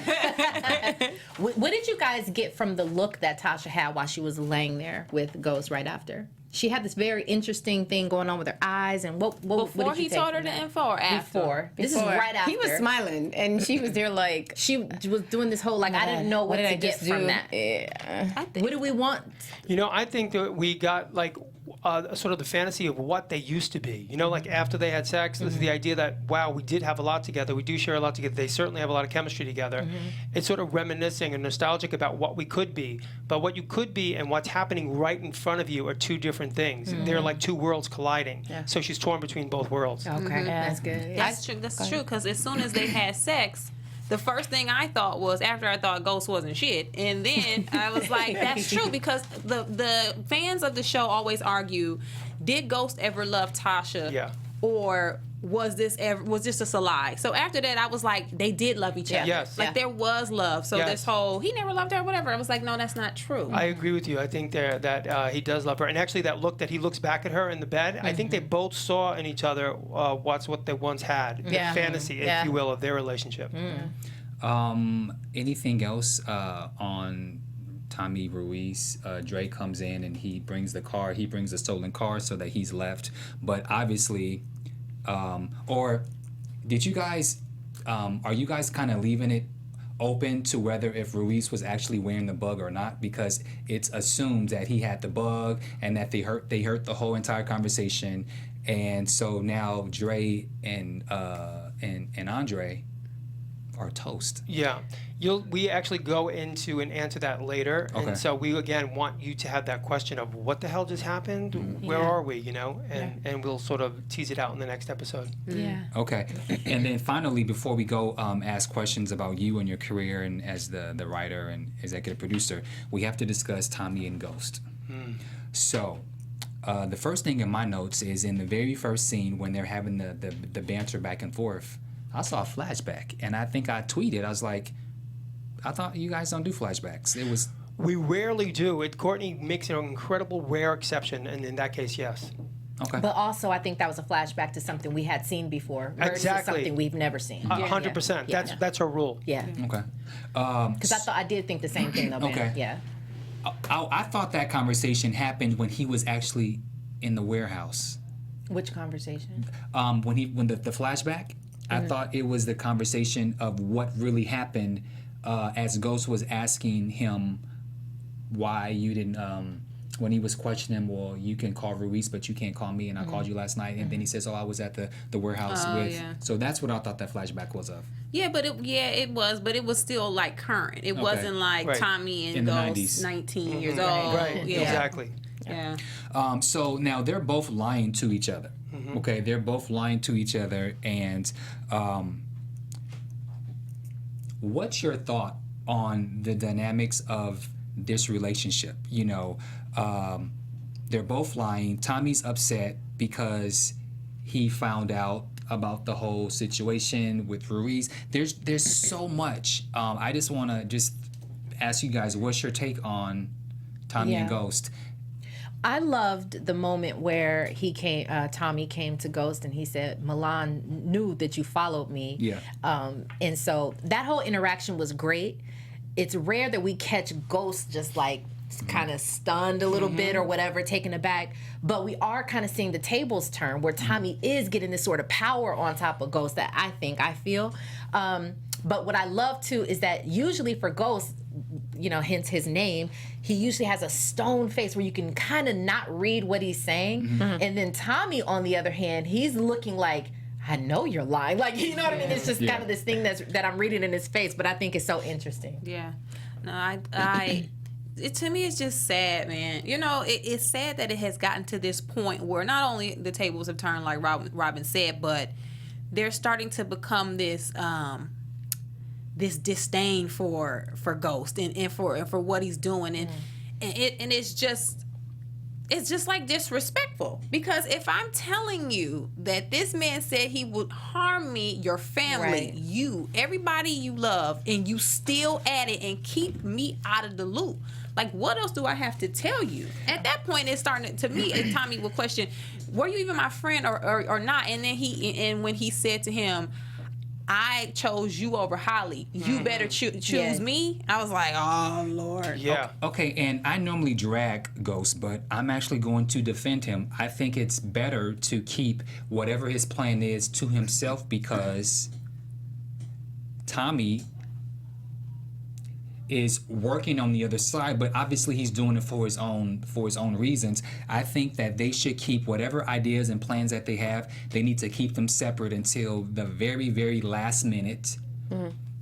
What did you guys get from the look that Tasha had while she was laying there with Ghost right after? She had this very interesting thing going on with her eyes, and what Before did you he take told her from the that? info, or after? Before. This is right after. He was smiling and she was there like, She was doing this whole like, I didn't know what did to I get just from do? that. Yeah. What do we want? I think that we got sort of the fantasy of what they used to be. You know, like after they had sex, this is the idea that, wow, we did have a lot together. We do share a lot together. They certainly have a lot of chemistry together. It's sort of reminiscing and nostalgic about what we could be. But what you could be and what's happening right in front of you are two different things. They're like two worlds colliding. So she's torn between both worlds. Okay, that's good. That's true. That's true. Because as soon as they had sex, the first thing I thought was, after I thought Ghost wasn't shit, and then I was like, that's true, because the fans of the show always argue, did Ghost ever love Tasha? Yeah. Or was this just a lie? So after that, I was like, they did love each other. Yes. Like there was love. So Yes. this whole, he never loved her, whatever. I was like, no, that's not true. I agree with you. I think that he does love her, and actually that look that he looks back at her in the bed, I think they both saw in each other what they once had, the fantasy, if you will, of their relationship. Anything else on Tommy Ruiz? Dre comes in and he brings the car. He brings a stolen car so that he's left. But obviously, or did you guys? Are you guys kind of leaving it open to whether if Ruiz was actually wearing the bug or not? Because it's assumed that he had the bug and that they heard the whole entire conversation, and so now Dre and Andre are toast. Yeah. We actually go into and answer that later. Okay. And so we, again, want you to have that question of what the hell just happened? Where are we, you know? And we'll sort of tease it out in the next episode. Yeah. Okay, and then finally, before we go ask questions about you and your career and as the writer and executive producer, we have to discuss Tommy and Ghost. So, the first thing in my notes is in the very first scene when they're having the banter back and forth, I saw a flashback, and I think I tweeted, I was like, I thought you guys don't do flashbacks. It was... We rarely do. Courtney makes an incredible rare exception, and in that case, yes. Okay. But also, I think that was a flashback to something we had seen before versus Exactly. something we've never seen. 100%. That's her rule. Yeah. Okay. Because I did think the same thing, though, Ben. Okay. Yeah. I thought that conversation happened when he was actually in the warehouse. Which conversation? When the flashback, I thought it was the conversation of what really happened as Ghost was asking him why you didn't, when he was questioning him, well, you can call Ruiz, but you can't call me, and I called you last night, and then he says, oh, I was at the warehouse with. yeah. So that's what I thought that flashback was of. Yeah, but it was still like current. It wasn't like Right. Tommy In and the Ghost 90s. 19 years old. Right, Yeah. exactly. Yeah. So now they're both lying to each other. Okay, they're both lying to each other, and what's your thought on the dynamics of this relationship? You know, they're both lying. Tommy's upset because he found out about the whole situation with Ruiz. There's so much. I just want to ask you guys, what's your take on Tommy and Yeah. Ghost? I loved the moment where Tommy came to Ghost and he said, Milan knew that you followed me. Yeah. And so that whole interaction was great. It's rare that we catch Ghost just like kind of stunned a little bit or whatever, taken aback. But we are kind of seeing the tables turn where Tommy is getting this sort of power on top of Ghost that I feel. But what I love too is that usually for Ghost, you know, hence his name, he usually has a stone face where you can kind of not read what he's saying. And then Tommy, on the other hand, he's looking like, I know you're lying. Like, you know what I mean? It's just kind of this thing that I'm reading in his face, but I think it's so interesting. Yeah. No, to me, it's just sad, man. You know, it's sad that it has gotten to this point where not only the tables have turned, like Robin said, but they're starting to become this this disdain for Ghost and for what he's doing, and it's just like disrespectful, because if I'm telling you that this man said he would harm me, your family, Right. you, everybody you love, and you still at it and keep me out of the loop, like, what else do I have to tell you? At that point, it's starting to me, and Tommy will question, were you even my friend or not? And then when he said to him, I chose you over Holly, you better choose Yeah. me, I was like, oh Lord. Yeah. Okay, and I normally drag Ghost, but I'm actually going to defend him. I think it's better to keep whatever his plan is to himself, because Tommy, is working on the other side, but obviously he's doing it for his own reasons. I think that they should keep whatever ideas and plans that they have. They need to keep them separate until the very, very last minute,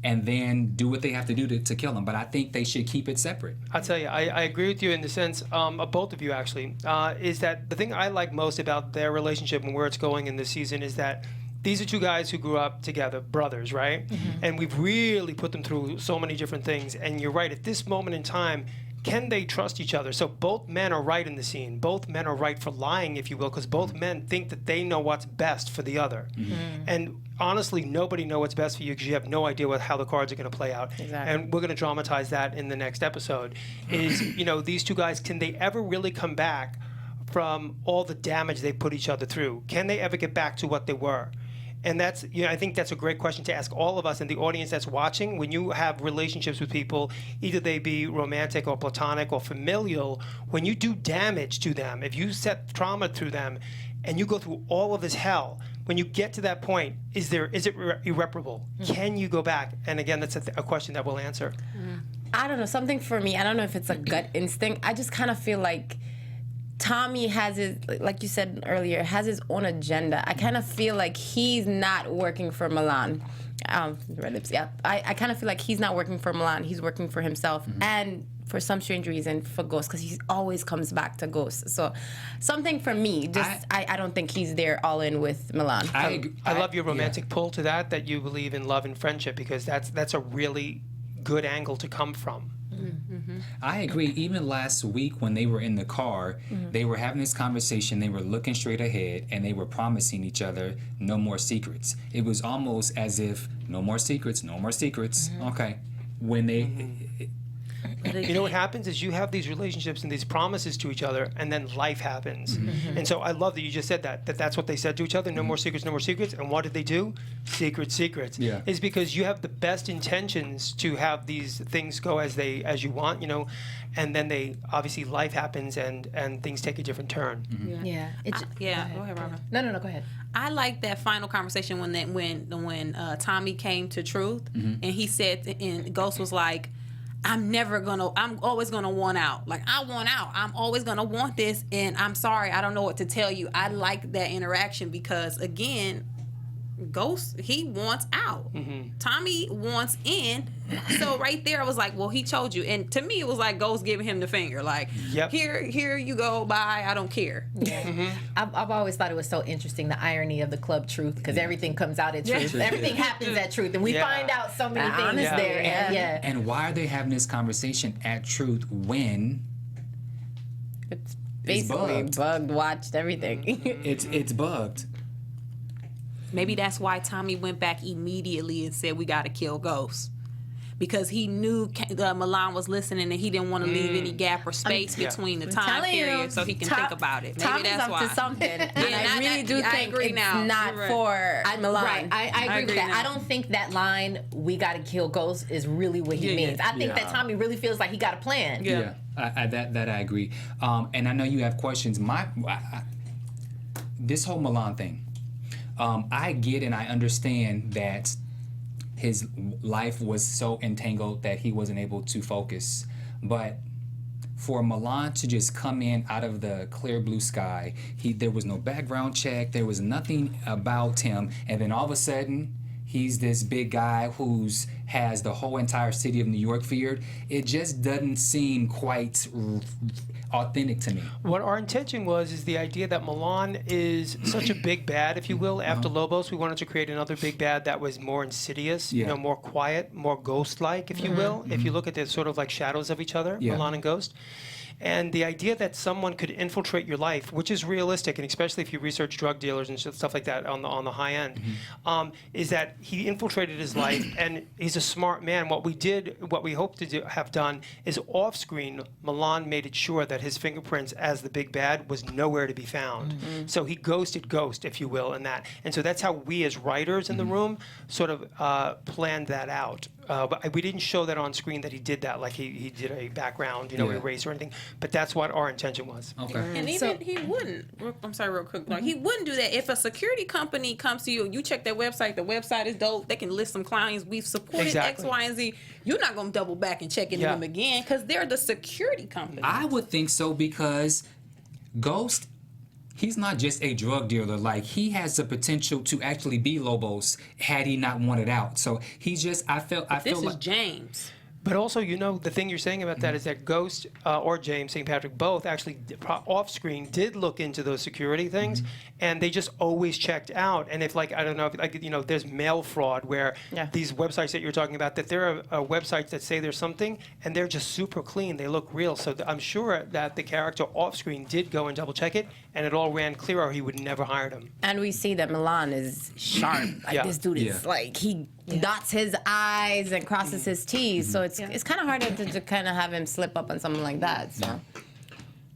and then do what they have to do to kill him. But I think they should keep it separate. I'll tell you, I agree with you in the sense of both of you actually. Is that the thing I like most about their relationship and where it's going in this season is that these are two guys who grew up together, brothers, right? And we've really put them through so many different things. And you're right, at this moment in time, can they trust each other? So both men are right in the scene. Both men are right for lying, if you will, because both men think that they know what's best for the other. And honestly, nobody knows what's best for you because you have no idea how the cards are going to play out. Exactly. And we're going to dramatize that in the next episode. Is, these two guys, can they ever really come back from all the damage they put each other through? Can they ever get back to what they were? And that's, I think that's a great question to ask all of us and the audience that's watching. When you have relationships with people, either they be romantic or platonic or familial, when you do damage to them, if you set trauma through them and you go through all of this hell, when you get to that point, is it irreparable? Can you go back? And again, that's a question that we'll answer. I don't know, something for me, I don't know if it's a gut instinct. I just kind of feel like Tommy has his, like you said earlier, has his own agenda. I kind of feel like he's not working for Milan. Red lips, yeah. I kind of feel like he's not working for Milan. He's working for himself and for some strange reason for Ghost, because he always comes back to Ghost. So something for me, I don't think he's there all in with Milan. I love your romantic pull to that you believe in love and friendship, because that's a really good angle to come from. I agree. Even last week when they were in the car, they were having this conversation, they were looking straight ahead, and they were promising each other no more secrets. It was almost as if, no more secrets, no more secrets. Okay. When they... You know what happens is you have these relationships and these promises to each other, and then life happens. And so I love that you just said that's what they said to each other, no more secrets, no more secrets. And what did they do? Secrets. Yeah. Is because you have the best intentions to have these things go as you want, and then obviously life happens and things take a different turn. Yeah. Go ahead, Robert. No, go ahead. I like that final conversation when Tommy came to Truth and he said, and Ghost was like, I'm always gonna want out. Like, I want out. I'm always gonna want this, and I'm sorry, I don't know what to tell you. I like that interaction because, again, Ghost, he wants out. Tommy wants in. So right there, I was like, well, he told you. And to me, it was like Ghost giving him the finger. Like, here you go, bye, I don't care. Yeah. I've always thought it was so interesting, the irony of the club Truth, because everything comes out at Truth. Everything happens at Truth, and we find out so many things there. And why are they having this conversation at Truth when It's basically bugged, watched everything. it's bugged? Maybe that's why Tommy went back immediately and said, we got to kill Ghost. Because he knew Milan was listening and he didn't want to leave any gap or space between the time period so he can think about it. Maybe Tommy's that's up why. to something. And I really do think agree it's now. not You're for Milan. Right, I agree with that. now. I don't think that line, we got to kill Ghost, is really what he means. I think that Tommy really feels like he got a plan. Yeah. That I agree. And I know you have questions. This whole Milan thing, I get and I understand that his life was so entangled that he wasn't able to focus. But for Milan to just come in out of the clear blue sky, there was no background check, there was nothing about him, and then all of a sudden, he's this big guy who's has the whole entire city of New York feared. It just doesn't seem quite authentic to me. What our intention is the idea that Milan is such a big bad, if you will. After Lobos, we wanted to create another big bad that was more insidious, more quiet, more ghost-like, if you will. If you look at the sort of like shadows of each other, Milan and Ghost. And the idea that someone could infiltrate your life, which is realistic, and especially if you research drug dealers and stuff like that on the high end, is that he infiltrated his life, and he's a smart man. What we hope to have done is off-screen, Milan made it sure that his fingerprints as the big bad was nowhere to be found. So he ghosted Ghost, if you will, in that. And so that's how we as writers in the room sort of planned that out. but we didn't show that on screen that he did that, like he did a background, Yeah. erase or anything. But that's what our intention was. Okay. And even he wouldn't. I'm sorry, real quick. Like, he wouldn't do that if a security company comes to you. You check their website. The website is dope. They can list some clients we've supported Exactly. X, Y, and Z. You're not gonna double back and check into Yeah. them again because they're the security company. I would think so because Ghost, he's not just a drug dealer. Like, he has the potential to actually be Lobos had he not wanted out. So he's just, I feel this is like James. But also, the thing you're saying about that is that Ghost or James St. Patrick both actually off screen did look into those security things, and they just always checked out. And if, like, I don't know, if, like, there's mail fraud where Yeah. these websites that you're talking about, that there are websites that say there's something and they're just super clean, they look real. So I'm sure that the character off screen did go and double check it, and it all ran clear, or he would never hired him. And we see that Milan is sharp. Like, Yeah. this dude is Yeah. like, he dots his I's and crosses his T's. So it's kind of hard to kind of have him slip up on something like that. So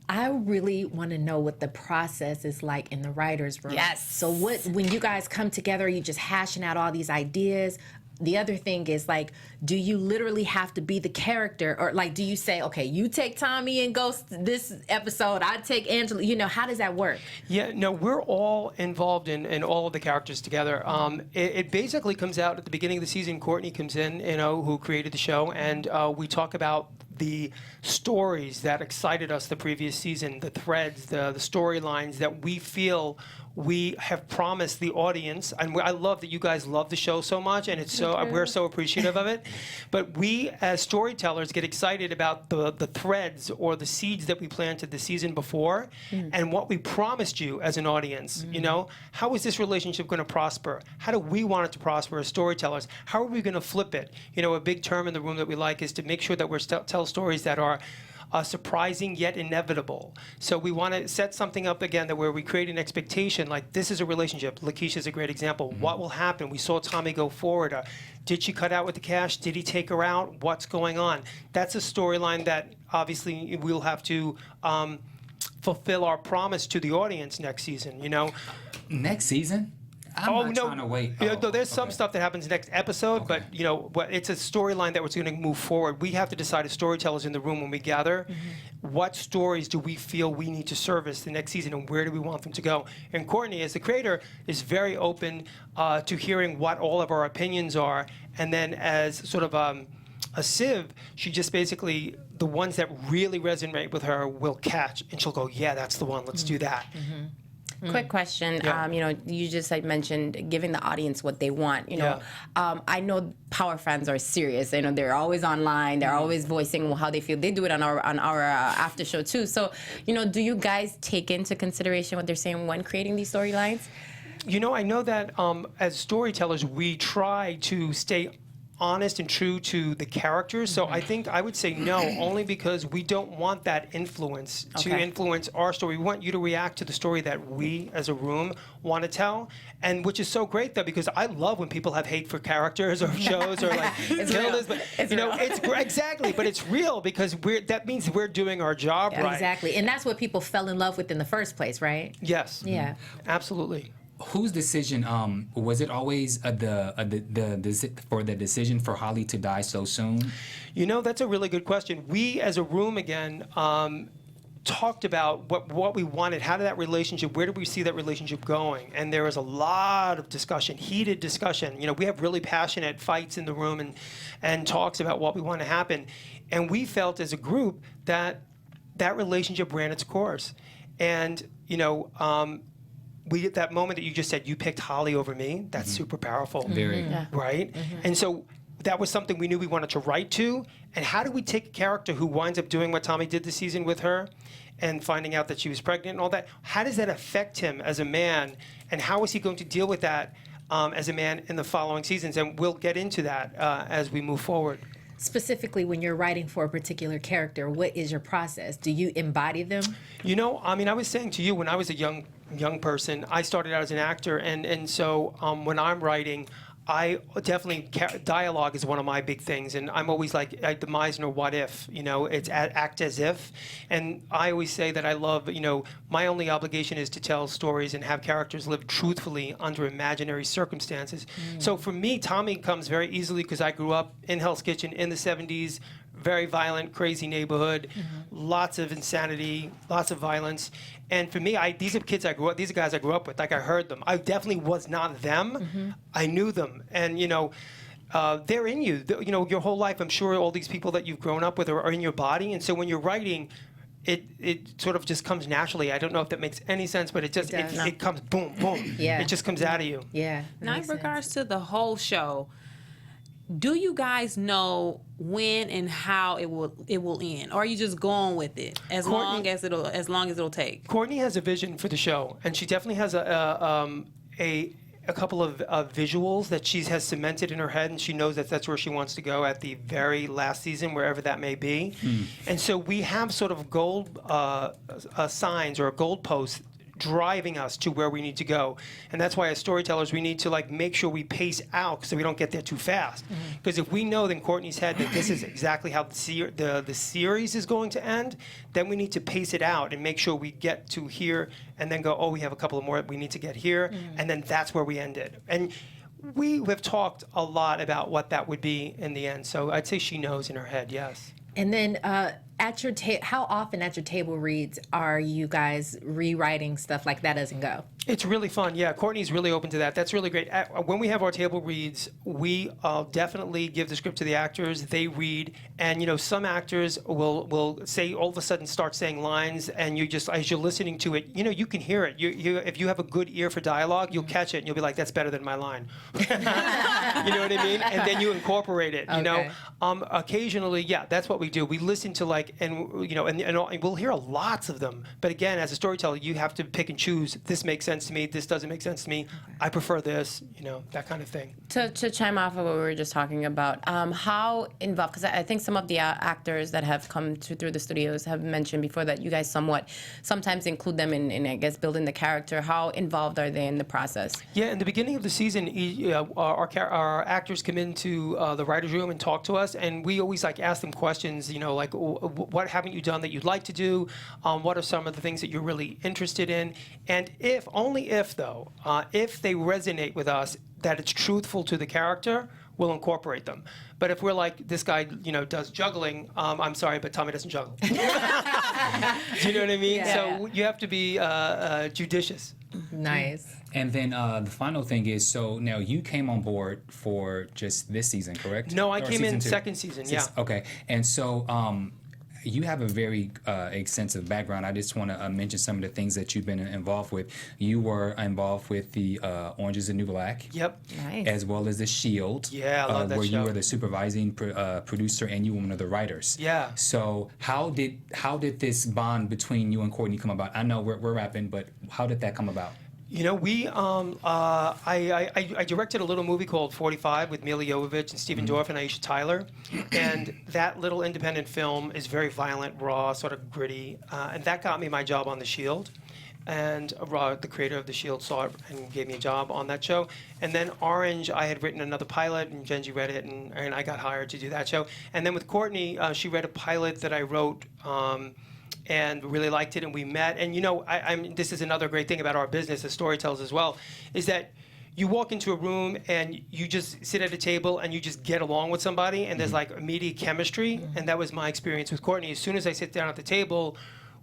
I really want to know what the process is like in the writer's room. Yes. So when you guys come together, you just hashing out all these ideas. The other thing is, like, do you literally have to be the character, or like, do you say, okay, you take Tommy and Ghost this episode, I take Angela? How does that work? Yeah, no, we're all involved in all of the characters together. It basically comes out at the beginning of the season. Courtney comes in, who created the show, and we talk about the stories that excited us the previous season, the threads, the storylines that we feel we have promised the audience. And I love that you guys love the show so much, and it's we're so appreciative of it. But we, as storytellers, get excited about the threads or the seeds that we planted the season before, and what we promised you as an audience. How is this relationship going to prosper? How do we want it to prosper as storytellers? How are we going to flip it? A big term in the room that we like is to make sure that we're tell stories that are surprising yet inevitable. So we want to set something up again that where we create an expectation, like this is a relationship. Lakeisha is a great example. What will happen? We saw Tommy go forward. Did she cut out with the cash? Did he take her out? What's going on? That's a storyline that obviously we'll have to fulfill our promise to the audience next season. next season. I'm not trying to wait. No, there's some okay. stuff that happens next episode, but it's a storyline that we're going to move forward. We have to decide as storytellers in the room when we gather, what stories do we feel we need to service the next season, and where do we want them to go? And Courtney, as the creator, is very open to hearing what all of our opinions are, and then as sort of a sieve, she just basically, the ones that really resonate with her will catch, and she'll go, yeah, that's the one, let's do that. quick question. Yeah. You just mentioned giving the audience what they want. Yeah. I know Power fans are serious. They're always online. They're always voicing how they feel. They do it on our after show too. So, do you guys take into consideration what they're saying when creating these storylines? I know that as storytellers, we try to stay honest and true to the characters. So I think I would say no, only because we don't want that influence to Okay. influence our story. We want you to react to the story that we, as a room, want to tell. And which is so great, though, because I love when people have hate for characters or shows or like It's kill real. this. But It's real. exactly. But it's real because that means we're doing our job right. Exactly. And that's what people fell in love with in the first place, right? Yes. Yeah. Absolutely. Whose decision? Was it always for the decision for Holly to die so soon? That's a really good question. We, as a room, again, talked about what we wanted. How did that relationship? Where did we see that relationship going? And there was a lot of discussion, heated discussion. We have really passionate fights in the room and talks about what we want to happen. And we felt as a group that relationship ran its course. And that moment that you just said, you picked Holly over me, that's super powerful. Very. Right? And so that was something we knew we wanted to write to. And how do we take a character who winds up doing what Tommy did this season with her and finding out that she was pregnant and all that? How does that affect him as a man? And how is he going to deal with that as a man in the following seasons? And we'll get into that as we move forward. Specifically, when you're writing for a particular character, what is your process? Do you embody them? I was saying to you, when I was a young person, I started out as an actor, and so when I'm writing, I definitely dialogue is one of my big things, and I'm always like the Meisner what if, it's act as if, and I always say that I love, my only obligation is to tell stories and have characters live truthfully under imaginary circumstances. So for me, Tommy comes very easily because I grew up in Hell's Kitchen in the 70s, very violent, crazy neighborhood, lots of insanity, lots of violence. And for me, these are guys I grew up with. Like, I heard them. I definitely was not them. I knew them. And, they're in you. Your whole life, I'm sure all these people that you've grown up with are in your body. And so when you're writing, it sort of just comes naturally. I don't know if that makes any sense, but it comes boom, boom. Yeah. It just comes out of you. Yeah. Now, in regards to the whole show, do you guys know when and how it will end, or are you just going with it as long as it'll take? Courtney has a vision for the show, and she definitely has a couple of visuals that she has cemented in her head, and she knows that that's where she wants to go at the very last season, wherever that may be. And so we have sort of gold signs or gold posts driving us to where we need to go. And that's why as storytellers we need to make sure we pace out so we don't get there too fast. Because if we know in Courtney's head that this is exactly how the series is going to end, then we need to pace it out and make sure we get to here and then go, oh, we have a couple of more we need to get here, and then that's where we end it. And we have talked a lot about what that would be in the end. So I'd say she knows in her head, yes. And then at your how often at your table reads are you guys rewriting stuff like that doesn't go? It's really fun. Yeah, Courtney's really open to that. That's really great. When we have our table reads, we definitely give the script to the actors. They read, and some actors will say all of a sudden start saying lines, and you just as you're listening to it, you can hear it. If you have a good ear for dialogue, you'll catch it, and you'll be like, "That's better than my line." You know what I mean? And then you incorporate it. Okay. Occasionally, yeah, that's what we do. We listen to and we'll hear lots of them. But again, as a storyteller, you have to pick and choose. This makes sense to me. This doesn't make sense to me. I prefer this. That kind of thing. To chime off of what we were just talking about, how involved? Because I think some of the actors that have come through the studios have mentioned before that you guys sometimes include them in I guess building the character. How involved are they in the process? Yeah, in the beginning of the season, our actors come into the writers' room and talk to us, and we always ask them questions. What haven't you done that you'd like to do? What are some of the things that you're really interested in? And if they resonate with us, that it's truthful to the character, we'll incorporate them. But if we're like, this guy, does juggling, I'm sorry, but Tommy doesn't juggle. Do you know what I mean? Yeah. So you have to be judicious. Nice. And then the final thing is, so now you came on board for just this season, correct? No, I Or came in season two? second season, yeah. Okay, and so you have a very extensive background. I just want to mention some of the things that you've been involved with. You were involved with the Orange is the New Black. Yep. Nice. As well as the Shield. Yeah, I love that where show. you were the supervising producer and you were one of the writers. Yeah. So how did this bond between you and Courtney come about? I know we're rapping, but how did that come about? I directed a little movie called 45 with Mila Jovovich and Stephen Dorff and Aisha Tyler, and that little independent film is very violent, raw, sort of gritty, and that got me my job on The Shield. And the creator of The Shield saw it and gave me a job on that show. And then Orange, I had written another pilot, and Genji read it, and I got hired to do that show. And then with Courtney, she read a pilot that I wrote. And really liked it, and we met. And this is another great thing about our business as storytellers as well, is that you walk into a room and you just sit at a table and you just get along with somebody, and there's immediate chemistry. And that was my experience with Courtney. As soon as I sit down at the table,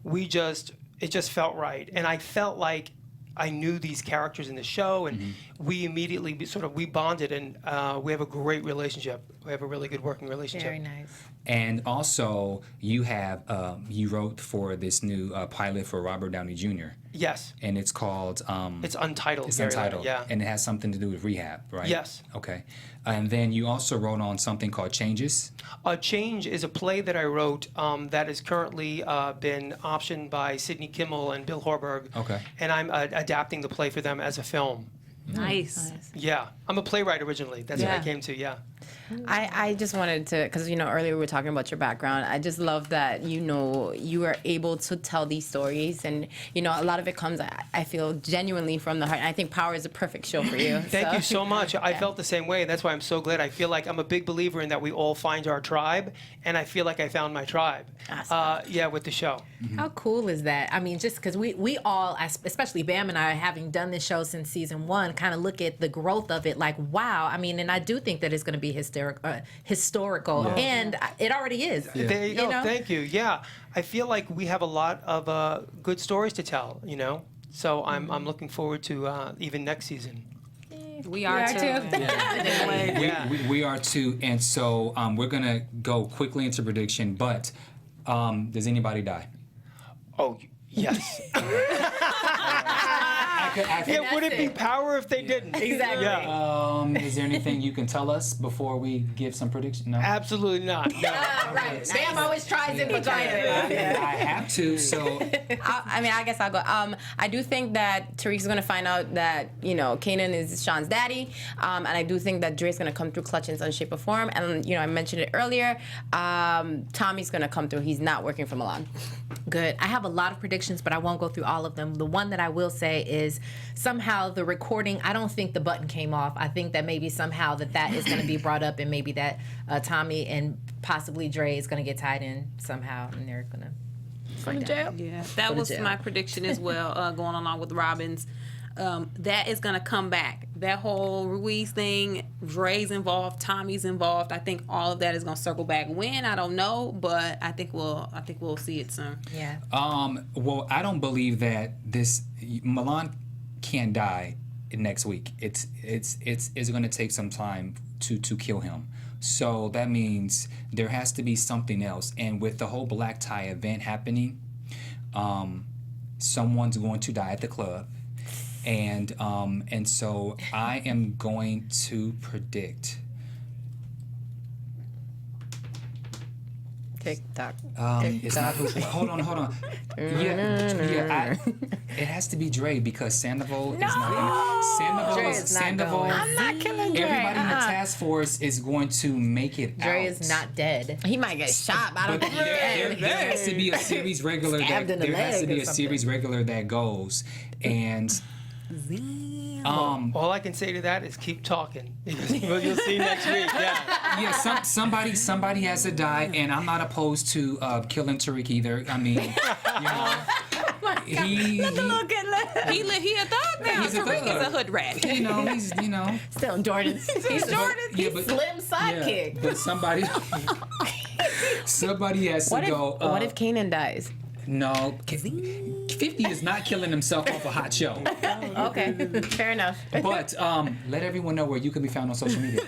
it just felt right, and I felt like I knew these characters in the show, and we immediately we bonded, and we have a great relationship. We have a really good working relationship. Very nice. And also, you have you wrote for this new pilot for Robert Downey Jr. Yes. And it's called. It's Untitled. It's Gary Untitled. Leonard, yeah. And it has something to do with rehab, right? Yes. Okay. And then you also wrote on something called Changes. Change is a play that I wrote that has currently been optioned by Sidney Kimmel and Bill Horberg. Okay. And I'm adapting the play for them as a film. Nice. Yeah, I'm a playwright originally. That's what I Yeah. came to. Yeah. I just wanted to, because earlier we were talking about your background. I just love that you are able to tell these stories, and a lot of it comes, I feel, genuinely from the heart. And I think Power is a perfect show for you. Thank you so much. I felt the same way. That's why I'm so glad. I feel like I'm a big believer in that we all find our tribe, and I feel like I found my tribe. Awesome. With the show. How cool is that? I mean, just because we all, especially Bam and I, having done this show since season 1, kind of look at the growth of it like, wow. I mean, and I do think that it's going to be historical, and it already is. There you go. know? Thank you. Yeah, I feel like we have a lot of good stories to tell. So I'm looking forward to even next season. We are too. We are too, and so we're gonna go quickly into prediction. But does anybody die? Oh yes. Yeah, would it be Power if they didn't? Exactly. Yeah. Is there anything you can tell us before we give some prediction? No. Absolutely not. No. Right. Bam always tries it, but I have to. So I guess I'll go. I do think that Tariq's going to find out that, Kanan is Sean's daddy. And I do think that Dre's going to come through clutch in some shape or form. And, I mentioned it earlier. Tommy's going to come through. He's not working for Milan. Good. I have a lot of predictions, but I won't go through all of them. The one that I will say is somehow the recording, I don't think the button came off. I think that maybe somehow that is going to be brought up, and maybe that Tommy and possibly Dre is going to get tied in somehow, and they're going to Go to jail. Yeah, that was jail. my prediction as well, going along with Robin's. That is going to come back. That whole Ruiz thing, Dre's involved, Tommy's involved. I think all of that is going to circle back. When, I don't know, but I think we'll see it soon. Yeah. well, I don't believe that Milan can't die next week. It's going to take some time to kill him. So that means there has to be something else. And with the whole black tie event happening, someone's going to die at the club. And so I am going to predict. TikTok. It's not. Hold on. Yeah. It has to be Dre because Sandoval is not. Dre is not going. I'm not killing Dre. Everybody in the task force is going to make it Dre out. is not dead. He might get shot. I don't But think there has to be a series regular Stabbed in the there has to leg be or a something. series regular that goes, and All I can say to that is keep talking because you'll see next week. Yeah. somebody has to die, and I'm not opposed to killing Tariq either. I mean, he He a thug now. He's a Tariq thug. is a hood rat. he's still Jordan. He's Jordan. Yeah, He's but- slim sidekick. but somebody has to go. What if Kanan dies? No, 50 is not killing himself off a hot show. Okay, fair enough. But let everyone know where you can be found on social media.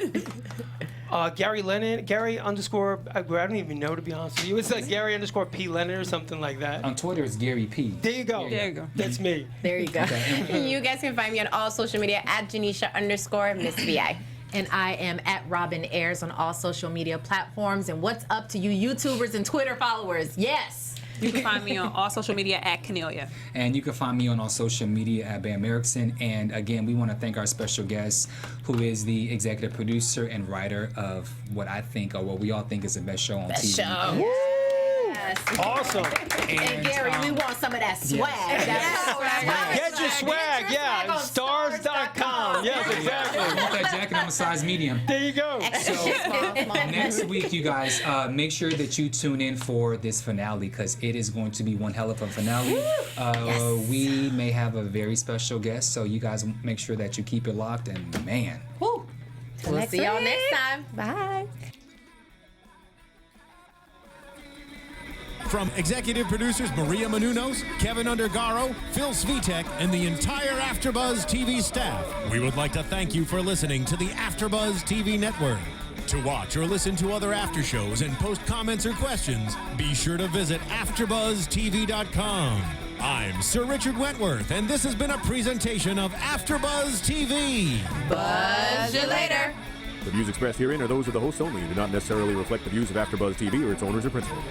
Gary Lennon, Gary underscore, I don't even know to be honest with you. It's like Gary underscore P Lennon or something like that. On Twitter, it's Gary P. There you go. There you go. That's me. There you go. You guys can find me on all social media at Janisha_Miss VI. And I am at Robin Ayers on all social media platforms. And what's up to you YouTubers and Twitter followers? Yes. You can find me on all social media at Canelia. And you can find me on all social media at Bam Erickson. And again, we want to thank our special guest, who is the executive producer and writer of what I think, or what we all think is the best show on TV. Yes. Awesome. And Gary, we want some of that swag. Get your swag, yeah. on Stars.com. Yes, exactly. I want that jacket on a size medium. There you go. So next week, you guys, make sure that you tune in for this finale because it is going to be one hell of a finale. We may have a very special guest, so you guys make sure that you keep it locked. And man, We'll see y'all next time. Bye. From executive producers Maria Menounos, Kevin Undergaro, Phil Svitek, and the entire AfterBuzz TV staff, we would like to thank you for listening to the AfterBuzz TV network. To watch or listen to other after shows and post comments or questions, be sure to visit AfterBuzzTV.com. I'm Sir Richard Wentworth, and this has been a presentation of AfterBuzz TV. Buzz you later. The views expressed herein are those of the hosts only and do not necessarily reflect the views of AfterBuzz TV or its owners or principals.